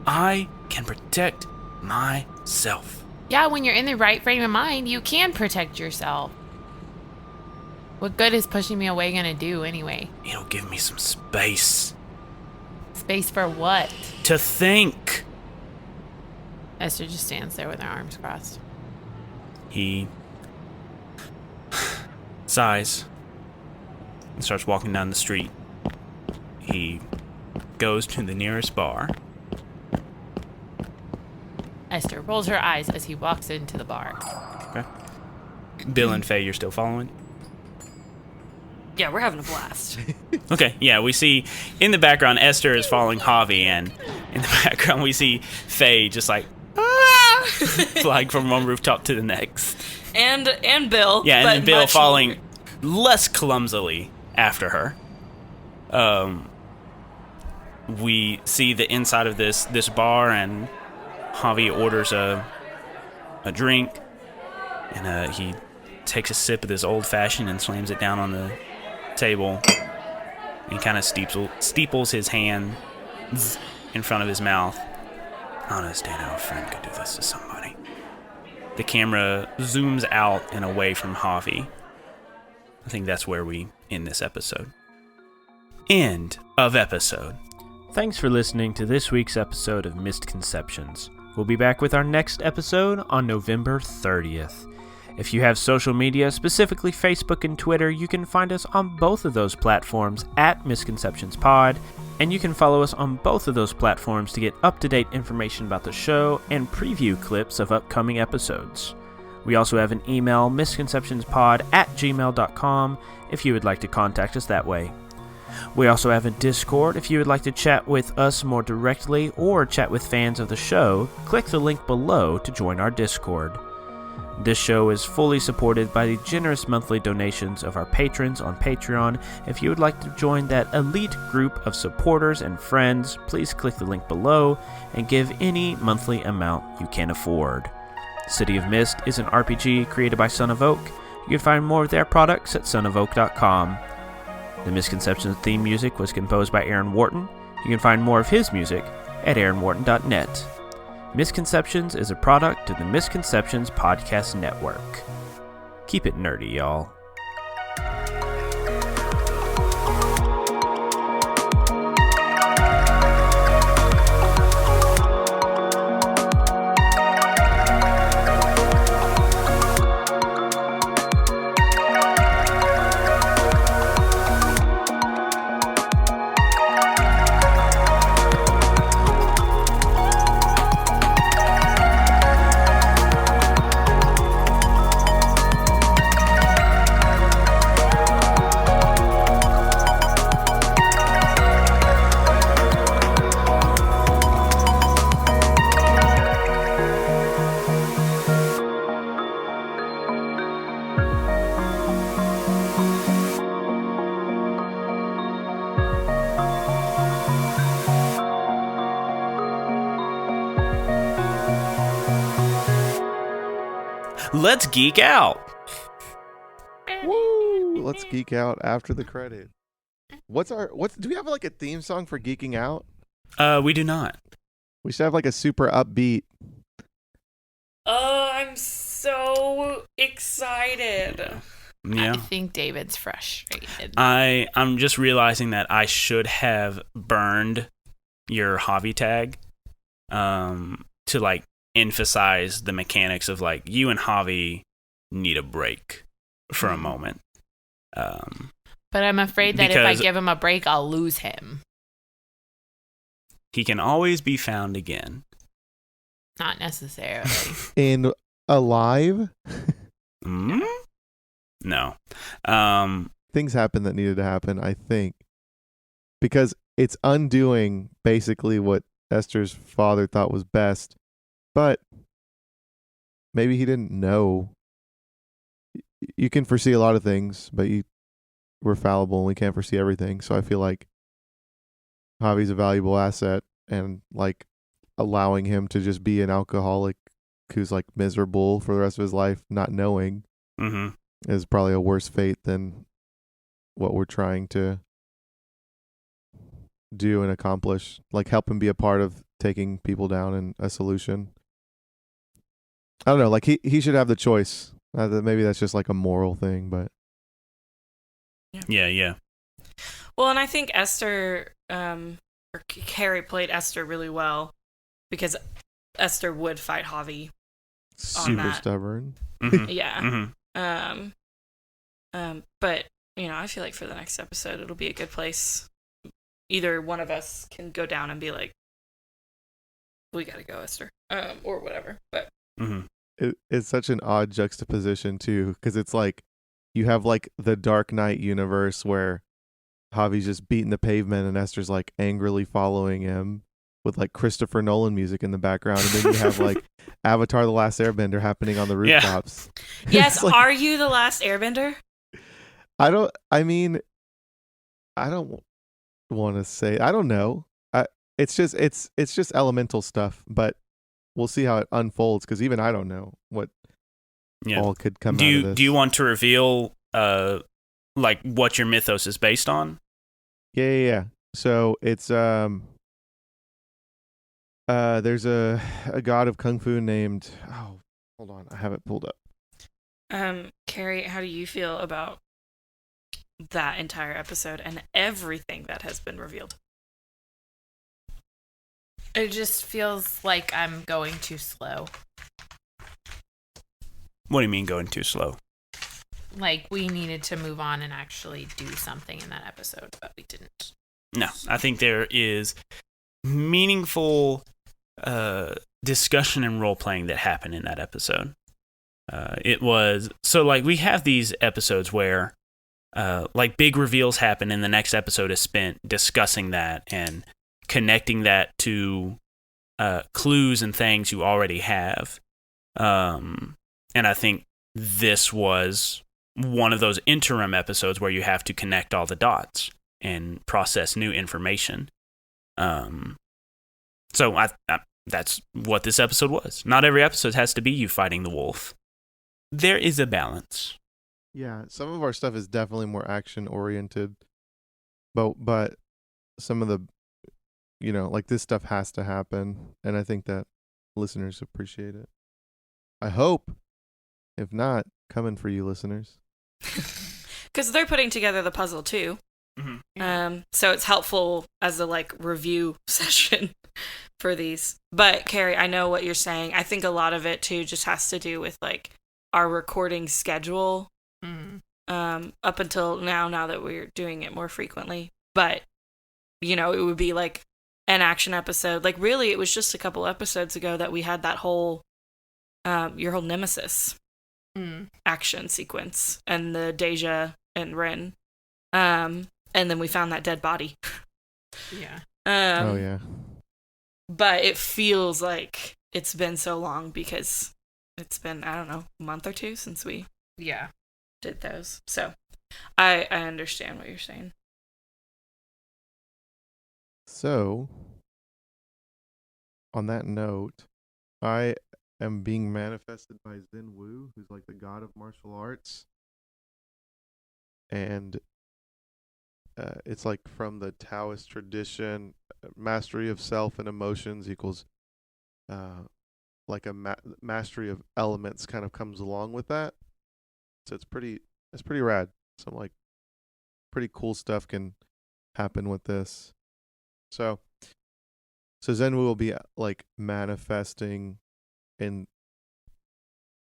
Speaker 2: I can protect myself."
Speaker 5: Yeah, when you're in the right frame of mind, you can protect yourself. What good is pushing me away gonna do anyway?
Speaker 2: "It'll give me some space
Speaker 5: Space for what?
Speaker 2: to think."
Speaker 5: Esther just stands there with her arms crossed.
Speaker 2: He sighs and starts walking down the street. He goes to the nearest bar.
Speaker 5: Esther rolls her eyes as he walks into the bar.
Speaker 2: Okay. Bill and Faye, you're still following?
Speaker 1: Yeah, we're having a blast.
Speaker 2: Okay, yeah, we see in the background Esther is following Javi, and in the background we see Faye just like flying from one rooftop to the next.
Speaker 1: And Bill.
Speaker 2: Yeah, and
Speaker 1: but
Speaker 2: then Bill
Speaker 1: much
Speaker 2: following less clumsily after her. We see the inside of this bar, and Javi orders a drink, and he takes a sip of this old fashioned and slams it down on the table. And he kind of steeples his hand in front of his mouth. "I don't understand how a friend could do this to somebody." The camera zooms out and away from Javi. I think that's where we end this episode. End of episode.
Speaker 4: Thanks for listening to this week's episode of Mistconceptions. We'll be back with our next episode on November 30th. If you have social media, specifically Facebook and Twitter, you can find us on both of those platforms at Misconceptions Pod, and you can follow us on both of those platforms to get up-to-date information about the show and preview clips of upcoming episodes. We also have an email, misconceptionspod@gmail.com, if you would like to contact us that way. We also have a Discord. If you would like to chat with us more directly or chat with fans of the show, click the link below to join our Discord. This show is fully supported by the generous monthly donations of our patrons on Patreon. If you would like to join that elite group of supporters and friends, please click the link below and give any monthly amount you can afford. City of Mist is an RPG created by Son of Oak. You can find more of their products at sonofoak.com. The Misconceptions theme music was composed by Aaron Wharton. You can find more of his music at aaronwharton.net. Misconceptions is a product of the Misconceptions Podcast Network. Keep it nerdy, y'all.
Speaker 2: Let's geek out.
Speaker 3: Woo! Let's geek out after the credit. Do we have like a theme song for geeking out?
Speaker 2: We do not.
Speaker 3: We should have like a super upbeat.
Speaker 1: Oh, I'm so excited.
Speaker 2: Yeah.
Speaker 5: I think David's frustrated.
Speaker 2: I'm just realizing that I should have burned your Javi tag to like emphasize the mechanics of like you and Javi need a break for a moment.
Speaker 5: But I'm afraid that if I give him a break, I'll lose him.
Speaker 2: He can always be found again.
Speaker 5: Not necessarily.
Speaker 3: In alive?
Speaker 2: No.
Speaker 3: Things happened that needed to happen, I think. Because it's undoing basically what Esther's father thought was best. But maybe he didn't know. You can foresee a lot of things, but we're fallible and we can't foresee everything. So I feel like Javi's a valuable asset, and like allowing him to just be an alcoholic who's like miserable for the rest of his life, not knowing, is probably a worse fate than what we're trying to do and accomplish. Like help him be a part of taking people down and a solution. I don't know. Like he should have the choice. Maybe that's just like a moral thing, but
Speaker 2: yeah.
Speaker 1: Well, and I think Esther, or Carrie played Esther really well, because Esther would fight Javi.
Speaker 3: Super stubborn.
Speaker 1: Yeah. But I feel like for the next episode, it'll be a good place. Either one of us can go down and be like, "We gotta go, Esther," or whatever. But
Speaker 3: it's such an odd juxtaposition too, because it's like you have like the Dark Knight universe where Javi's just beating the pavement and Esther's like angrily following him with like Christopher Nolan music in the background, and then you have like Avatar: The Last Airbender happening on the rooftops.
Speaker 1: Yes,
Speaker 3: like,
Speaker 1: are you the last Airbender?
Speaker 3: I don't want to say. I don't know. It's just elemental stuff, but we'll see how it unfolds, because even I don't know what all could come out of this.
Speaker 2: Do you want to reveal like what your mythos is based on?
Speaker 3: Yeah. So it's there's a god of kung fu named, hold on, I have it pulled up.
Speaker 1: Carrie, how do you feel about that entire episode and everything that has been revealed?
Speaker 5: It just feels like I'm going too slow.
Speaker 2: What do you mean going too slow?
Speaker 5: Like we needed to move on and actually do something in that episode, but we didn't.
Speaker 2: No, I think there is meaningful discussion and role playing that happened in that episode. It was so like we have these episodes where like big reveals happen, and the next episode is spent discussing that and connecting that to clues and things you already have. And I think this was one of those interim episodes where you have to connect all the dots and process new information. So I that's what this episode was. Not every episode has to be you fighting the wolf. There is a balance.
Speaker 3: Yeah, some of our stuff is definitely more action oriented, but some of the, like this stuff has to happen, and I think that listeners appreciate it. I hope. If not, coming for you, listeners.
Speaker 1: Because they're putting together the puzzle too.
Speaker 2: Mm-hmm.
Speaker 1: So it's helpful as a review session for these. But Carrie, I know what you're saying. I think a lot of it too just has to do with our recording schedule. Up until now that we're doing it more frequently. But it would be an action episode. Really, it was just a couple episodes ago that we had that whole your whole nemesis action sequence and the Deja and Ren. And then we found that dead body.
Speaker 5: Yeah.
Speaker 3: Oh yeah.
Speaker 1: But it feels like it's been so long because it's been, I don't know, a month or two since we did those. So I understand what you're saying.
Speaker 3: So on that note, I am being manifested by Zen Wu, who's the god of martial arts. And it's from the Taoist tradition, mastery of self and emotions equals mastery of elements kind of comes along with that. So it's pretty rad. Some pretty cool stuff can happen with this. So Zen Wu will be manifesting in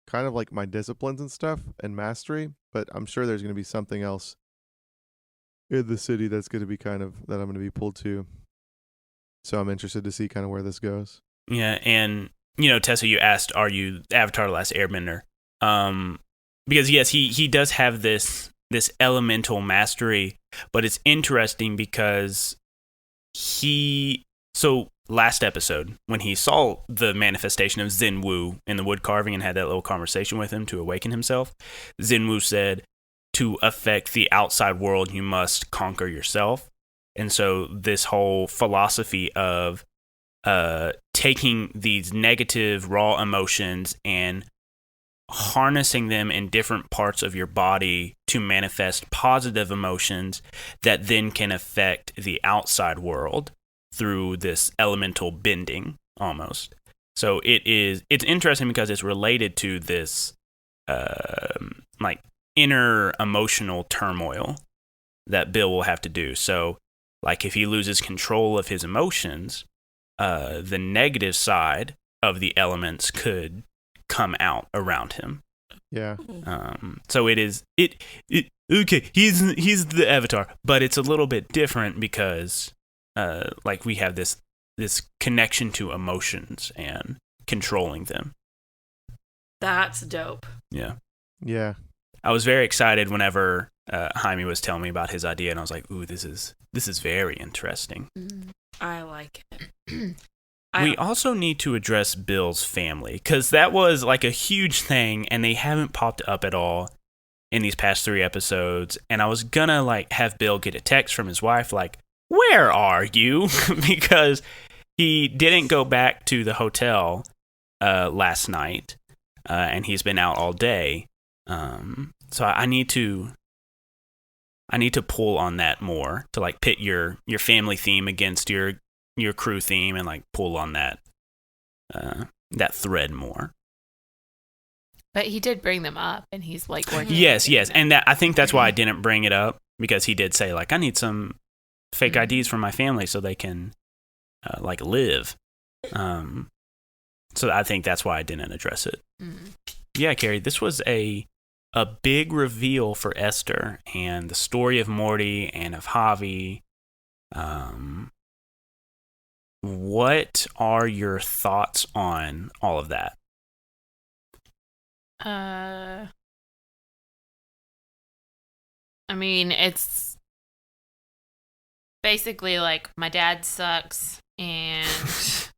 Speaker 3: kind of my disciplines and stuff and mastery, but I'm sure there's going to be something else in the city that's going to be that I'm going to be pulled to. So I'm interested to see kind of where this goes.
Speaker 2: Yeah, and Tessa, you asked, are you Avatar: The Last Airbender? Because yes, he does have this elemental mastery, but it's interesting because last episode, when he saw the manifestation of Zen Wu in the wood carving and had that little conversation with him to awaken himself, Zen Wu said, to affect the outside world, you must conquer yourself. And so this whole philosophy of taking these negative, raw emotions and harnessing them in different parts of your body to manifest positive emotions that then can affect the outside world through this elemental bending almost. So it's interesting because it's related to this inner emotional turmoil that Bill will have to do. So if he loses control of his emotions, the negative side of the elements could come out around him.
Speaker 3: Yeah.
Speaker 2: So okay, he's the Avatar, but it's a little bit different because we have this connection to emotions and controlling them.
Speaker 1: That's dope.
Speaker 2: Yeah.
Speaker 3: Yeah.
Speaker 2: I was very excited whenever Jaime was telling me about his idea, and I was like, "Ooh, this is very interesting."
Speaker 1: I like it.
Speaker 2: We also need to address Bill's family, because that was a huge thing, and they haven't popped up at all in these past 3 episodes. And I was gonna have Bill get a text from his wife, "Where are you?" because he didn't go back to the hotel last night, and he's been out all day. So I need to pull on that more to pit your family theme against your crew theme and pull on that thread more.
Speaker 5: But he did bring them up, and he's working.
Speaker 2: Yes, and I think that's why I didn't bring it up, because he did say I need some fake IDs from my family so they can live. So I think that's why I didn't address it. Yeah, Carrie, this was a big reveal for Esther and the story of Morty and of Javi. What are your thoughts on all of that?
Speaker 5: I mean, it's basically like my dad sucks, and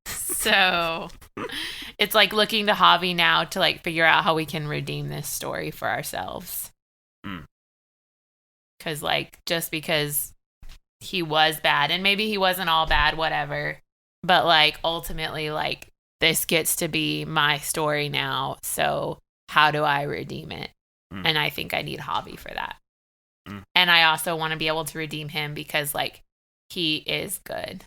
Speaker 5: so it's like looking to Javi now to like figure out how we can redeem this story for ourselves. Because like, just because he was bad, and maybe he wasn't all bad, whatever, but like ultimately, like, this gets to be my story now, so how do I redeem it? And I think I need Javi for that. And I also want to be able to redeem him because, like, he is good.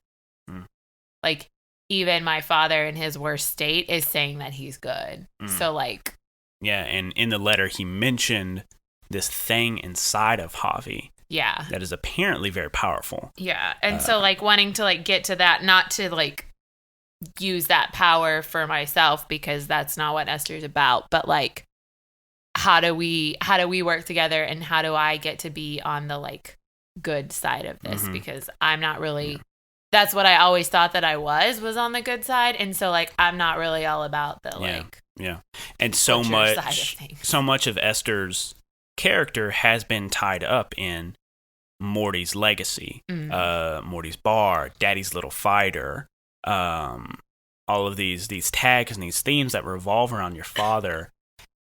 Speaker 5: Like, even my father in his worst state is saying that he's good. So, like...
Speaker 2: Yeah, and in the letter, he mentioned this thing inside of Javi.
Speaker 5: Yeah.
Speaker 2: That is apparently very powerful.
Speaker 5: Yeah, and so, like, wanting to, like, get to that, not to, like, use that power for myself because that's not what Esther's about, but, like, how do we work together, and how do I get to be on the like good side of this? Because I'm not really, that's what I always thought that I was on the good side. And so like, I'm not really all about the like,
Speaker 2: and so much,
Speaker 5: side of things.
Speaker 2: So much of Esther's character has been tied up in Morty's legacy, Morty's bar, Daddy's little fighter, all of these tags and these themes that revolve around your father.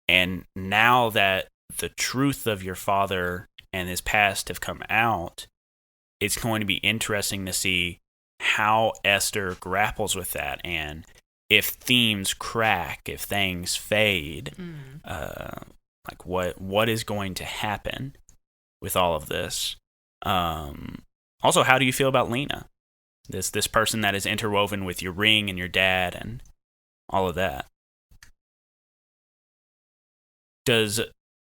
Speaker 2: And now that the truth of your father and his past have come out, it's going to be interesting to see how Esther grapples with that, and if themes crack, if things fade, like what is going to happen with all of this. Also, how do you feel about Lena? This person that is interwoven with your ring and your dad and all of that. Does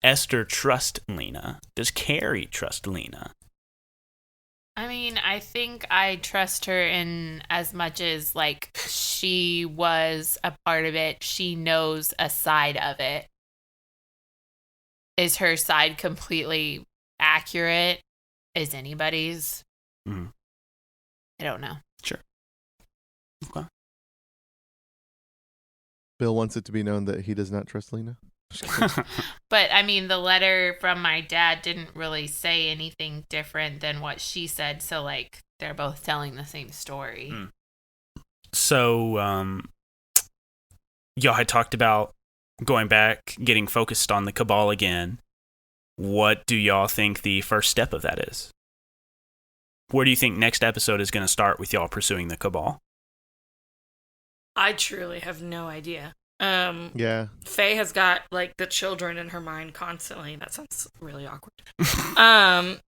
Speaker 2: Esther trust Lena? Does Carrie trust Lena?
Speaker 5: I mean, I think I trust her in as much as, like, she was a part of it. She knows a side of it. Is her side completely accurate? Is anybody's? I don't know.
Speaker 2: Sure. Okay.
Speaker 3: Bill wants it to be known that he does not trust Lena.
Speaker 5: But I mean, the letter from my dad didn't really say anything different than what she said, so like they're both telling the same story.
Speaker 2: So y'all had talked about going back, getting focused on the cabal again. What do y'all think the first step of that is? Where do you think next episode is going to start with y'all pursuing the cabal?
Speaker 1: I truly have no idea.
Speaker 3: Yeah.
Speaker 1: Faye has got like the children in her mind constantly. That sounds really awkward.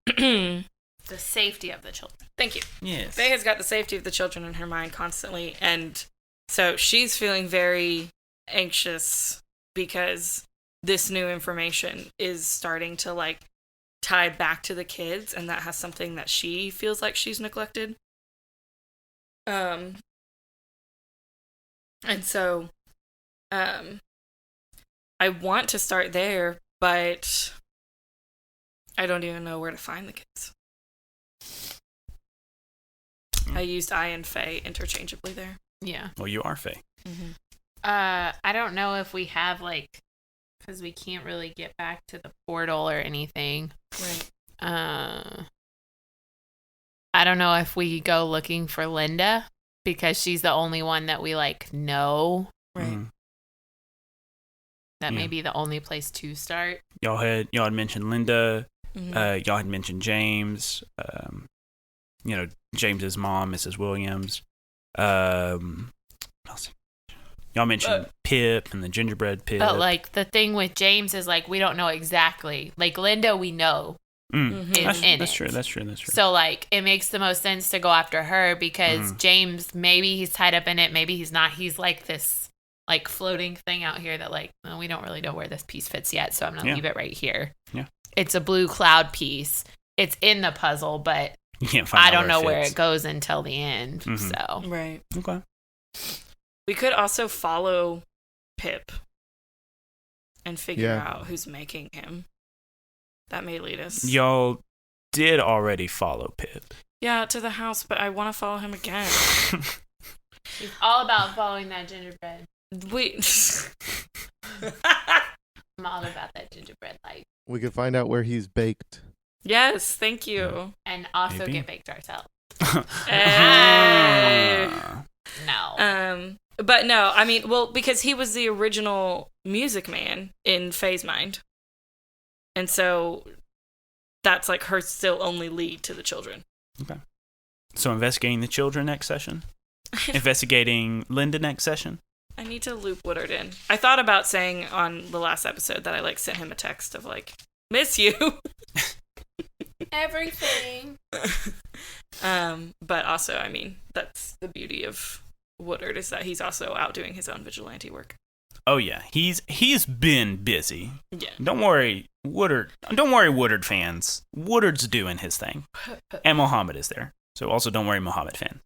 Speaker 5: The safety of the children.
Speaker 1: Thank you.
Speaker 2: Yes.
Speaker 1: Faye has got the safety of the children in her mind constantly, and so she's feeling very anxious because this new information is starting to like tie back to the kids, and that has something that she feels like she's neglected. And so I want to start there, but I don't even know where to find the kids. I used I and Faye interchangeably there.
Speaker 5: Yeah.
Speaker 2: Well, you are Faye.
Speaker 5: I don't know if we have like, because we can't really get back to the portal or anything.
Speaker 1: Right.
Speaker 5: I don't know if we go looking for Linda because she's the only one that we like know.
Speaker 1: Right.
Speaker 5: That may be the only place to start.
Speaker 2: Y'all had mentioned Linda. Y'all had mentioned James. James's mom, Mrs. Williams. What else? Y'all mentioned Pip and the gingerbread Pip.
Speaker 5: But like the thing with James is like we don't know exactly. Like Linda, we know.
Speaker 2: That's true.
Speaker 5: So like it makes the most sense to go after her because James, maybe he's tied up in it, maybe he's not. He's like this like floating thing out here that like, well, we don't really know where this piece fits yet, so I'm gonna leave it right here. Yeah. It's a blue cloud piece. It's in the puzzle, but
Speaker 2: you can't find
Speaker 5: I don't know where it goes until the end. So
Speaker 1: Right.
Speaker 2: Okay.
Speaker 1: We could also follow Pip and figure out who's making him. That may lead us.
Speaker 2: Y'all did already follow Pip.
Speaker 1: Yeah, to the house, but I want to follow him again.
Speaker 5: it's all about following that gingerbread.
Speaker 1: We
Speaker 5: I'm all about that gingerbread life.
Speaker 3: We could find out where he's baked.
Speaker 1: Yes, thank you.
Speaker 5: And also
Speaker 2: Maybe.
Speaker 5: get baked ourselves.
Speaker 1: Hey.
Speaker 5: No.
Speaker 1: But no, I mean, well, because he was the original Music Man in Faye's mind. And so that's like her still only lead to the children.
Speaker 2: Okay. So investigating the children next session? Investigating Linda next session?
Speaker 1: I need to loop Woodard in. I thought about saying on the last episode that I like sent him a text of like, miss you.
Speaker 5: Everything.
Speaker 1: But also, I mean, that's the beauty of Woodard is that he's also out doing his own vigilante work.
Speaker 2: Oh yeah, he's been busy.
Speaker 1: Yeah.
Speaker 2: Don't worry, Woodard. Don't worry, Woodard fans. Woodard's doing his thing, and Mohammed is there. So also, don't worry, Mohammed fan.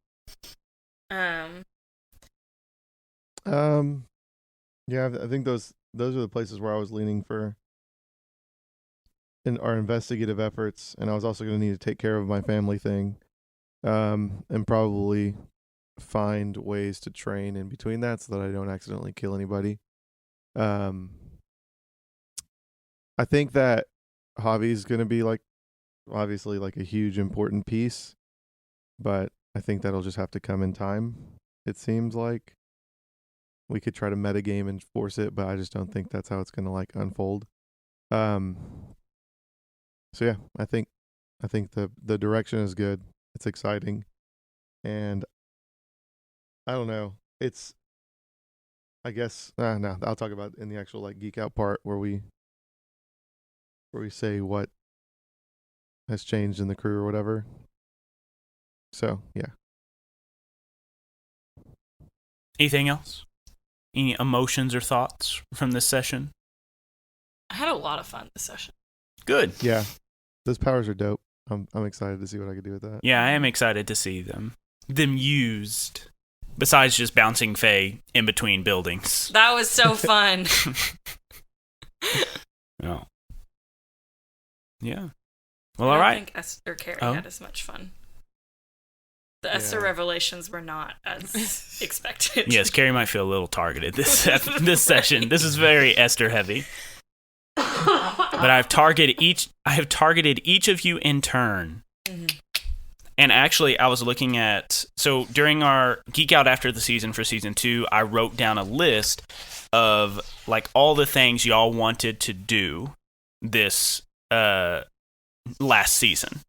Speaker 3: Yeah, I think those are the places where I was leaning for in our investigative efforts, and I was also going to need to take care of my family thing, and probably find ways to train in between that so that I don't accidentally kill anybody. I think that Javi's going to be like obviously like a huge important piece, but I think that'll just have to come in time. It seems like we could try to metagame and force it, but I just don't think that's how it's going to like unfold. So yeah, I think the direction is good. It's exciting, and I don't know. It's, I guess, no, I'll talk about in the actual like geek out part where we say what has changed in the crew or whatever. So yeah.
Speaker 2: Anything else? Any emotions or thoughts from this session?
Speaker 1: I had a lot of fun this session.
Speaker 2: Good.
Speaker 3: Yeah, those powers are dope. I'm excited to see what I can do with that.
Speaker 2: Yeah, I am excited to see them used. Besides just bouncing Faye in between buildings.
Speaker 1: That was so fun.
Speaker 2: Oh. Yeah. Well,
Speaker 1: I
Speaker 2: all
Speaker 1: don't
Speaker 2: right.
Speaker 1: think Esther Carey
Speaker 2: Oh.
Speaker 1: had as much fun. The Esther
Speaker 3: Yeah.
Speaker 1: revelations were not as expected.
Speaker 2: Yes, Carrie might feel a little targeted this session. This is very Esther heavy. But I have targeted each of you in turn.
Speaker 1: Mm-hmm.
Speaker 2: And actually, I was looking at, so during our Geek Out After the Season for Season 2, I wrote down a list of, like, all the things y'all wanted to do this last season.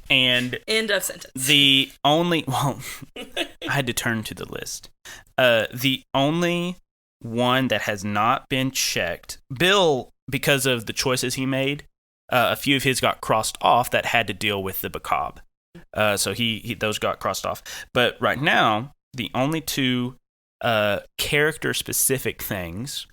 Speaker 2: And
Speaker 1: End of sentence.
Speaker 2: the only, well, I had to turn to the list. The only one that has not been checked, Bill, because of the choices he made, a few of his got crossed off that had to deal with the macabre. So he those got crossed off. But right now, the only two character-specific things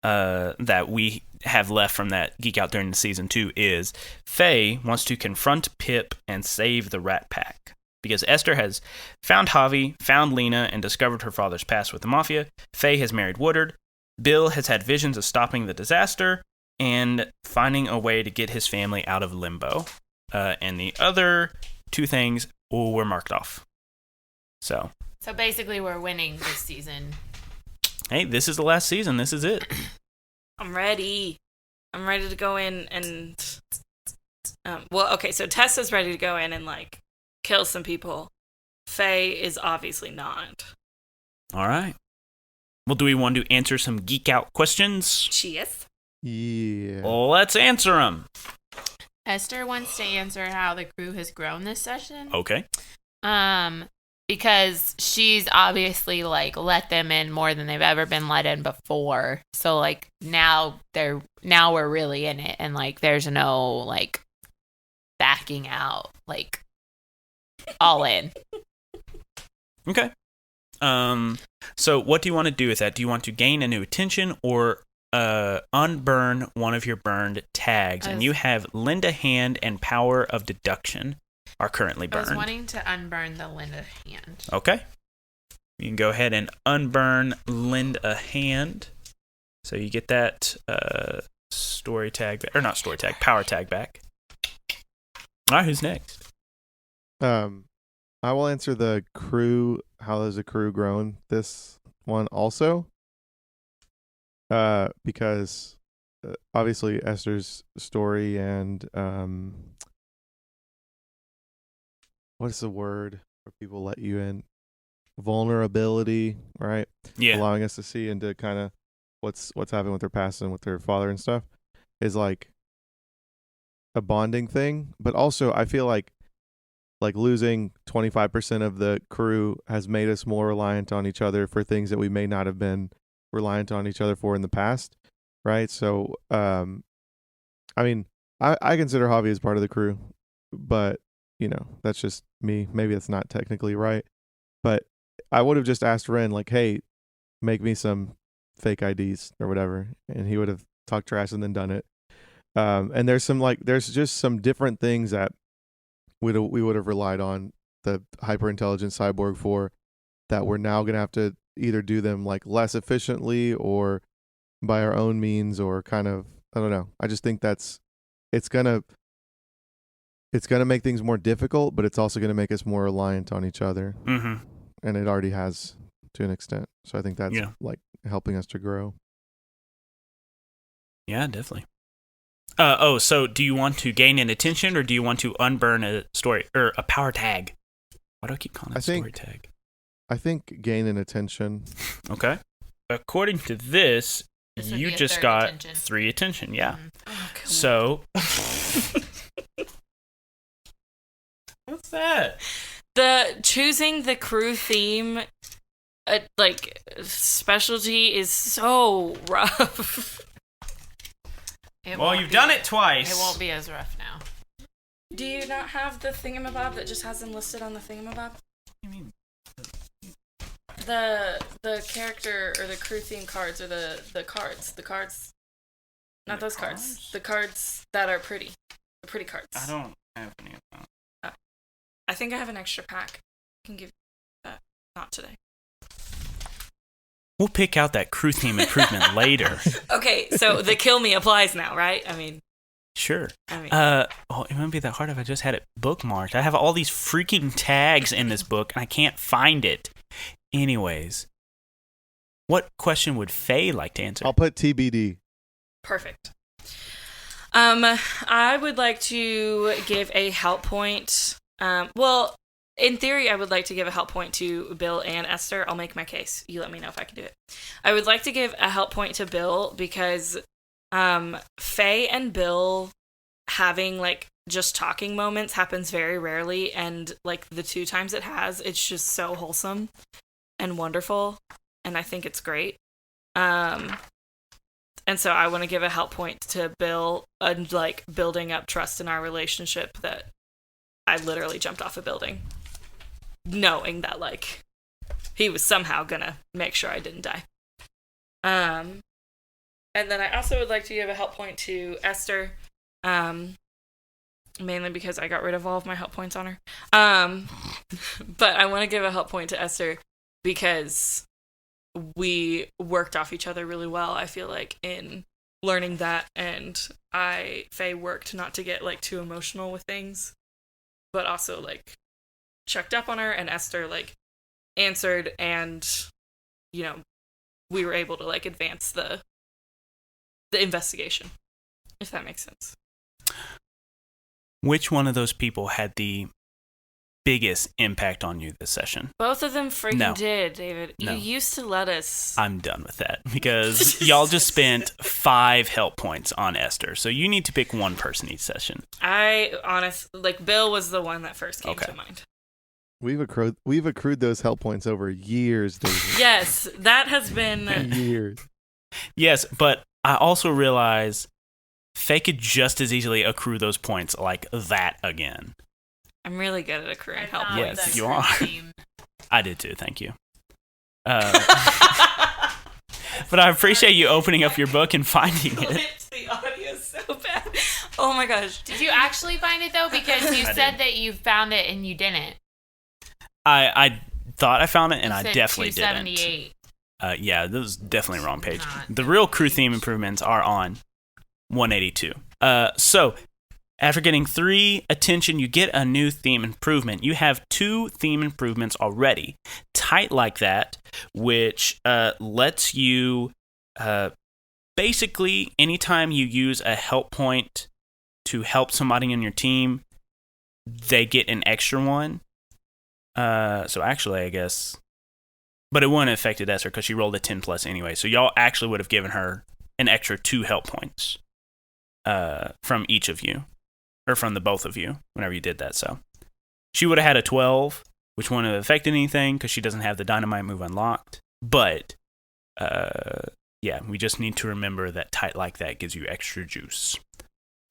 Speaker 2: that we have left from that Geek Out during the Season 2 is Faye wants to confront Pip and save the Rat Pack. Because Esther has found Javi, found Lena, and discovered her father's past with the Mafia. Faye has married Woodard. Bill has had visions of stopping the disaster and finding a way to get his family out of limbo. And the other two things were marked off. So
Speaker 5: basically, we're winning this season.
Speaker 2: Hey, this is the last season. This is it.
Speaker 1: I'm ready. I'm ready to go in and... well, okay, so Tessa's ready to go in and, like, kill some people. Faye is obviously not.
Speaker 2: All right. Well, do we want to answer some Geek Out questions?
Speaker 1: She is.
Speaker 3: Yeah.
Speaker 2: Let's answer them.
Speaker 5: Esther wants to answer how the crew has grown this session.
Speaker 2: Okay.
Speaker 5: Because she's obviously like let them in more than they've ever been let in before. So like now we're really in it, and like there's no like backing out, like all in.
Speaker 2: Okay. So what do you want to do with that? Do you want to gain a new attention or unburn one of your burned tags? And you have Linda Hand and Power of Deduction are currently
Speaker 5: I
Speaker 2: burned.
Speaker 5: was wanting to unburn the Linda Hand.
Speaker 2: Okay. You can go ahead and unburn Linda Hand. So you get that story tag, or not story tag, power tag back. All right, who's next?
Speaker 3: I will answer the crew. How has the crew grown? This one also. because obviously Esther's story and what is the word where people let you in? Vulnerability, right?
Speaker 2: Yeah.
Speaker 3: Allowing us to see into kind of what's happening with their past and with their father and stuff is like a bonding thing. But also, I feel like losing 25% of the crew has made us more reliant on each other for things that we may not have been reliant on each other for in the past, right? So, I mean, I consider Javi as part of the crew, but that's just me. Maybe that's not technically right, but I would have just asked Ren, like, hey, make me some fake IDs or whatever, and he would have talked trash and then done it. And there's just some different things that we would have relied on the hyper intelligent cyborg for, that we're now gonna have to either do them like less efficiently or by our own means, or kind of, I don't know. I just think it's gonna make things more difficult, but it's also gonna make us more reliant on each other.
Speaker 2: Mm-hmm.
Speaker 3: And it already has to an extent. So I think that's like helping us to grow.
Speaker 2: Yeah, definitely. So do you want to gain an attention, or do you want to unburn a story or a power tag? Why do I keep calling it story tag?
Speaker 3: I think gain an attention.
Speaker 2: Okay. According to this you just got
Speaker 5: attention.
Speaker 2: 3 attention. Yeah.
Speaker 1: Oh,
Speaker 2: So what's that?
Speaker 1: The choosing the crew theme, specialty is so rough.
Speaker 2: Well, you've done it twice.
Speaker 5: It won't be as rough now.
Speaker 1: Do you not have the thingamabob that just has them listed on the thingamabob?
Speaker 2: What do you mean?
Speaker 1: The character or the crew theme cards, or the cards. Not those cards. The cards that are pretty. The pretty cards.
Speaker 2: I don't have any of that.
Speaker 1: I think I have an extra pack. I can give you that. Not today.
Speaker 2: We'll pick out that crew theme improvement later.
Speaker 1: Okay, so the kill me applies now, right? I mean,
Speaker 2: Sure.
Speaker 1: it
Speaker 2: wouldn't be that hard if I just had it bookmarked. I have all these freaking tags in this book, and I can't find it. Anyways, what question would Faye like to answer?
Speaker 3: I'll put TBD.
Speaker 1: perfect. I would like to give a help point. Well, in theory, I would like to give a help point to Bill and Esther. I'll make my case. You let me know if I can do it. I would like to give a help point to Bill because Faye and Bill having just talking moments happens very rarely, and the 2 times it has, it's just so wholesome and wonderful, and I think it's great. And so I want to give a help point to Bill and building up trust in our relationship, that I literally jumped off a building knowing that he was somehow gonna make sure I didn't die. And then I also would like to give a help point to Esther, mainly because I got rid of all of my help points on her. But I want to give a help point to Esther because we worked off each other really well, I feel like, in learning that, and Faye worked not to get too emotional with things, but also checked up on her, and Esther answered, and we were able to advance the investigation, if that makes sense.
Speaker 2: Which one of those people had the biggest impact on you this session?
Speaker 1: Both of them freaking did, David.
Speaker 2: No.
Speaker 1: You used to let us.
Speaker 2: I'm done with that because y'all just spent 5 help points on Esther. So you need to pick one person each session.
Speaker 1: I honestly, Bill was the one that first came to mind.
Speaker 3: We've accrued those help points over years, David.
Speaker 1: Yes, that has been
Speaker 3: years.
Speaker 2: Yes, but I also realize Faye could just as easily accrue those points like that again.
Speaker 1: I'm really good at accruing help
Speaker 5: found
Speaker 1: points.
Speaker 2: Yes,
Speaker 5: the
Speaker 2: you
Speaker 5: crew
Speaker 2: are.
Speaker 5: theme.
Speaker 2: I did too, thank you. But I appreciate you opening up your book and finding it.
Speaker 1: Clipped the audio so bad. Oh my gosh.
Speaker 5: Did you actually find it though? Because you
Speaker 2: I
Speaker 5: said
Speaker 2: did.
Speaker 5: that you found it and you didn't.
Speaker 2: I thought I found it, and
Speaker 5: You
Speaker 2: I
Speaker 5: said
Speaker 2: definitely didn't.
Speaker 5: 278.
Speaker 2: Yeah, this is definitely wrong page.
Speaker 5: Not
Speaker 2: The real crew theme improvements are on 182. So, after getting 3 attention, you get a new theme improvement. You have 2 theme improvements already. Tight Like That, which lets you basically, anytime you use a help point to help somebody on your team, they get an extra one. So actually, I guess... But it wouldn't have affected Esther because she rolled a 10 plus anyway. So y'all actually would have given her an extra 2 help points from each of you. Or from the both of you, whenever you did that. So she would have had a 12, which wouldn't have affected anything because she doesn't have the dynamite move unlocked. But, yeah, we just need to remember that Tight Like That gives you extra juice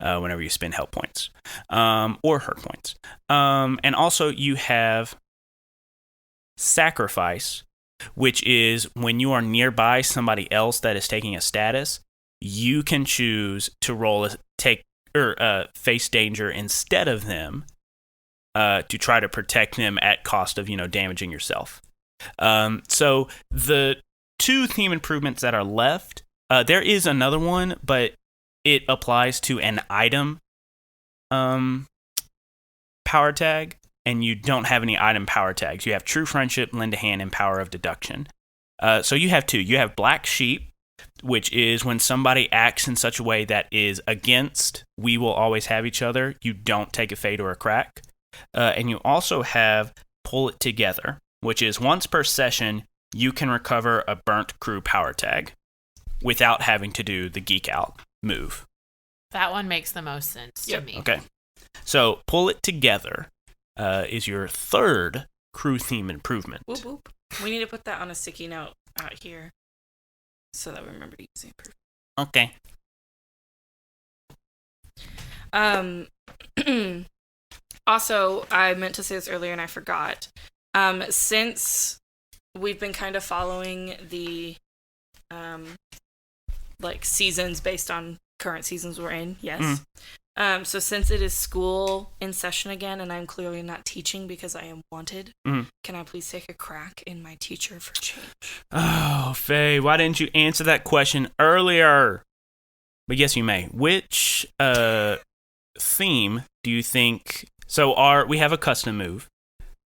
Speaker 2: whenever you spend help points or hurt points. And also you have Sacrifice, which is when you are nearby somebody else that is taking a status, you can choose to face danger instead of them to try to protect them at cost of, damaging yourself. So the 2 theme improvements that are left, there is another one, but it applies to an item power tag, and you don't have any item power tags. You have True Friendship, Lend a Hand, and Power of Deduction. So you have 2. You have Black Sheep, which is when somebody acts in such a way that is against we will always have each other, you don't take a fade or a crack. And you also have Pull It Together, which is once per session, you can recover a burnt crew power tag without having to do the geek out move.
Speaker 5: That one makes the most sense to me.
Speaker 2: Okay. So Pull It Together is your 3rd crew theme improvement.
Speaker 1: Whoop, whoop. We need to put that on a sticky note out here so that we remember to use the
Speaker 2: Okay.
Speaker 1: Also, I meant to say this earlier and I forgot. Since we've been kind of following the seasons based on current seasons we're in, yes. So since it is school in session again and I'm clearly not teaching because I am wanted, can I please take a crack in my Teacher for Change?
Speaker 2: Oh, Faye, why didn't you answer that question earlier? But yes, you may. Which theme do you think... So we have a custom move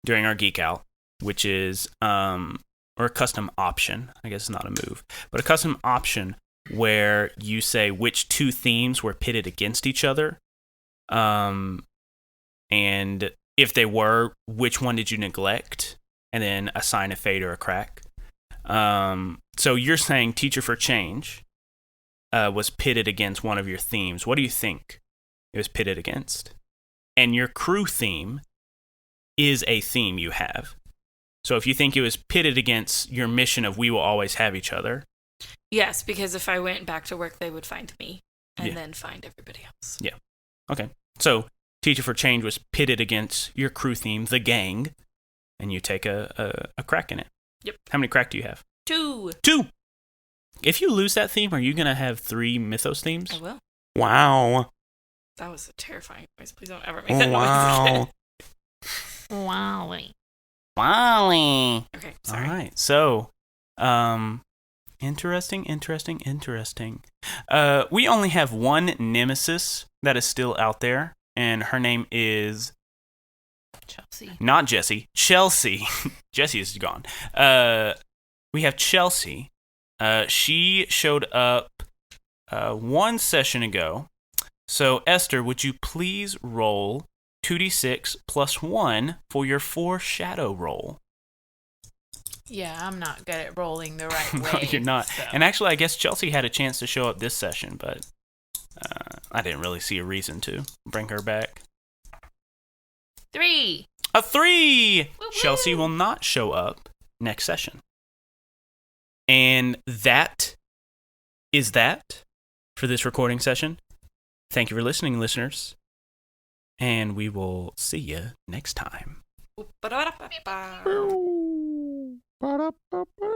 Speaker 2: during our Geek Out, which is... or a custom option. I guess it's not a move. But a custom option where you say which 2 themes were pitted against each other. And if they were, which one did you neglect? And then assign a fade or a crack. So you're saying Teacher for Change was pitted against one of your themes. What do you think it was pitted against? And your crew theme is a theme you have. So if you think it was pitted against your mission of we will always have each other.
Speaker 1: Yes, because if I went back to work, they would find me and then find everybody else.
Speaker 2: Yeah. Okay. So Teacher for Change was pitted against your crew theme, the gang, and you take a crack in it.
Speaker 1: Yep.
Speaker 2: How many crack do you have?
Speaker 1: 2.
Speaker 2: 2! If you lose that theme, are you going to have 3 Mythos themes?
Speaker 1: I will.
Speaker 2: Wow.
Speaker 1: That was a terrifying noise. Please don't ever make that noise again.
Speaker 5: Wowie.
Speaker 2: Wally.
Speaker 1: Okay, sorry.
Speaker 2: All right. So, interesting. We only have one nemesis that is still out there, and her name is
Speaker 5: Chelsea.
Speaker 2: Not Jessie. Chelsea. Jessie is gone. We have Chelsea. She showed up 1 session ago. So, Esther, would you please roll 2d6 plus 1 for your foreshadow roll?
Speaker 5: Yeah, I'm not good at rolling the right way.
Speaker 2: No, you're not.
Speaker 5: So.
Speaker 2: And actually, I guess Chelsea had a chance to show up this session, but I didn't really see a reason to bring her back.
Speaker 5: 3.
Speaker 2: A 3!
Speaker 5: Woo-woo.
Speaker 2: Chelsea will not show up next session. And that is that for this recording session. Thank you for listening, listeners. And we will see you next time.
Speaker 1: Ba-da-ba-ba-ba.
Speaker 3: Ba-da-ba-ba.